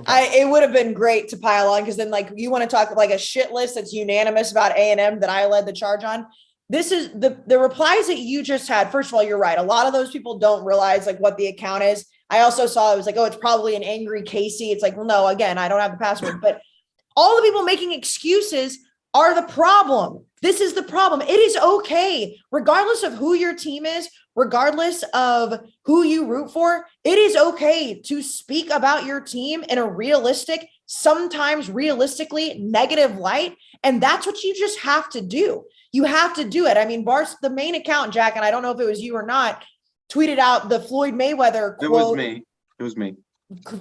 It would have been great to pile on because then like you want to talk like a shit list that's unanimous about A&M that I led the charge on. This is the replies that you just had. First of all, you're right. A lot of those people don't realize like what the account is. I also saw it was like, oh, it's probably an angry Kayce. It's like, well, no, again, I don't have the password, but all the people making excuses are the problem. This is the problem. It is okay, regardless of who your team is, regardless of who you root for, it is okay to speak about your team in a realistic, sometimes realistically negative light. And that's what you just have to do. You have to do it. I mean, the main account, Jack, and I don't know if it was you or not, tweeted out the Floyd Mayweather quote. It was me.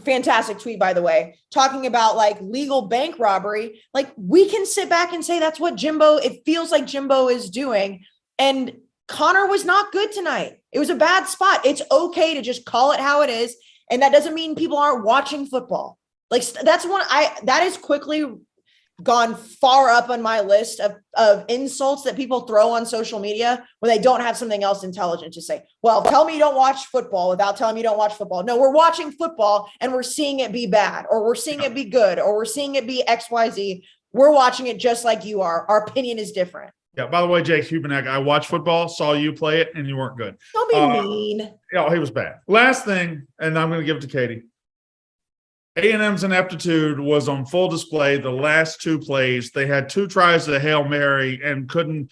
Fantastic tweet, by the way, talking about like legal bank robbery. Like we can sit back and say that's what it feels like Jimbo is doing. And Connor was not good tonight. It was a bad spot. It's okay to just call it how it is. And that doesn't mean people aren't watching football. Like that is quickly gone far up on my list of insults that people throw on social media when they don't have something else intelligent to say. Well, tell me you don't watch football without telling me you don't watch football. No, we're watching football and we're seeing it be bad, or we're seeing it be good, or we're seeing it be XYZ. We're watching it just like you are. Our opinion is different. Yeah, by the way, Jake Hubenek, I watched football, saw you play it, and you weren't good. Don't be mean. Yeah, he was bad. Last thing, and I'm going to give it to Katie. A&M's ineptitude was on full display the last two plays. They had 2 tries to Hail Mary and couldn't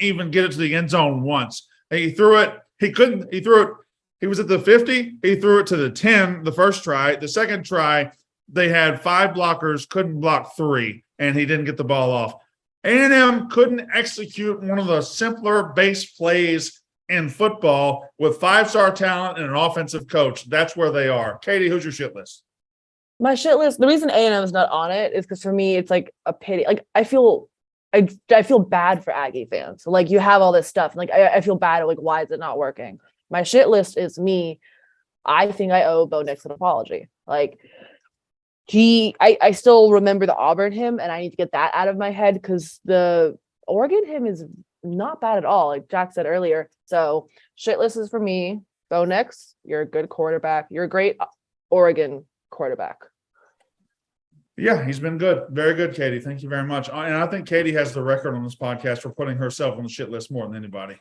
even get it to the end zone once. He threw it. He threw it. He was at the 50. He threw it to the 10 the first try. The second try, they had 5 blockers, couldn't block 3, and he didn't get the ball off. A&M couldn't execute one of the simpler base plays in football with 5-star talent and an offensive coach. That's where they are. Katie, who's your shit list? My shit list, the reason A&M is not on it is because for me, it's like a pity. Like I feel bad for Aggie fans. So like you have all this stuff. Like I feel bad. Like, why is it not working? My shit list is me. I think I owe Bo Nix an apology. Like I still remember the Auburn him, and I need to get that out of my head because the Oregon him is not bad at all. Like Jack said earlier. So shit list is for me. Bo Nix, you're a good quarterback. You're a great Oregon quarterback. Yeah, he's been good. Very good, Katie. Thank you very much. And I think Katie has the record on this podcast for putting herself on the shit list more than anybody.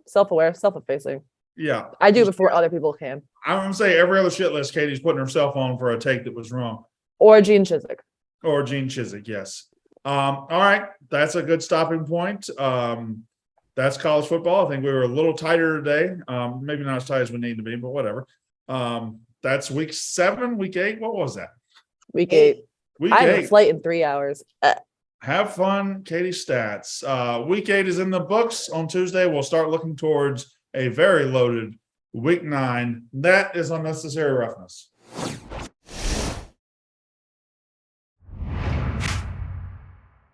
Self-aware, self-effacing. Yeah. I do before other people can. I'm going to say every other shit list, Katie's putting herself on for a take that was wrong. Or Gene Chizik. Or Gene Chizik, yes. All right. That's a good stopping point. That's college football. I think we were a little tighter today. Maybe not as tight as we need to be, but whatever. That's week 7, week 8. What was that? Week 8. Week I have 8. a flight in 3 hours. Have fun, Katie Stats. Week 8 is in the books. On Tuesday, we'll start looking towards a very loaded week 9. That is unnecessary roughness.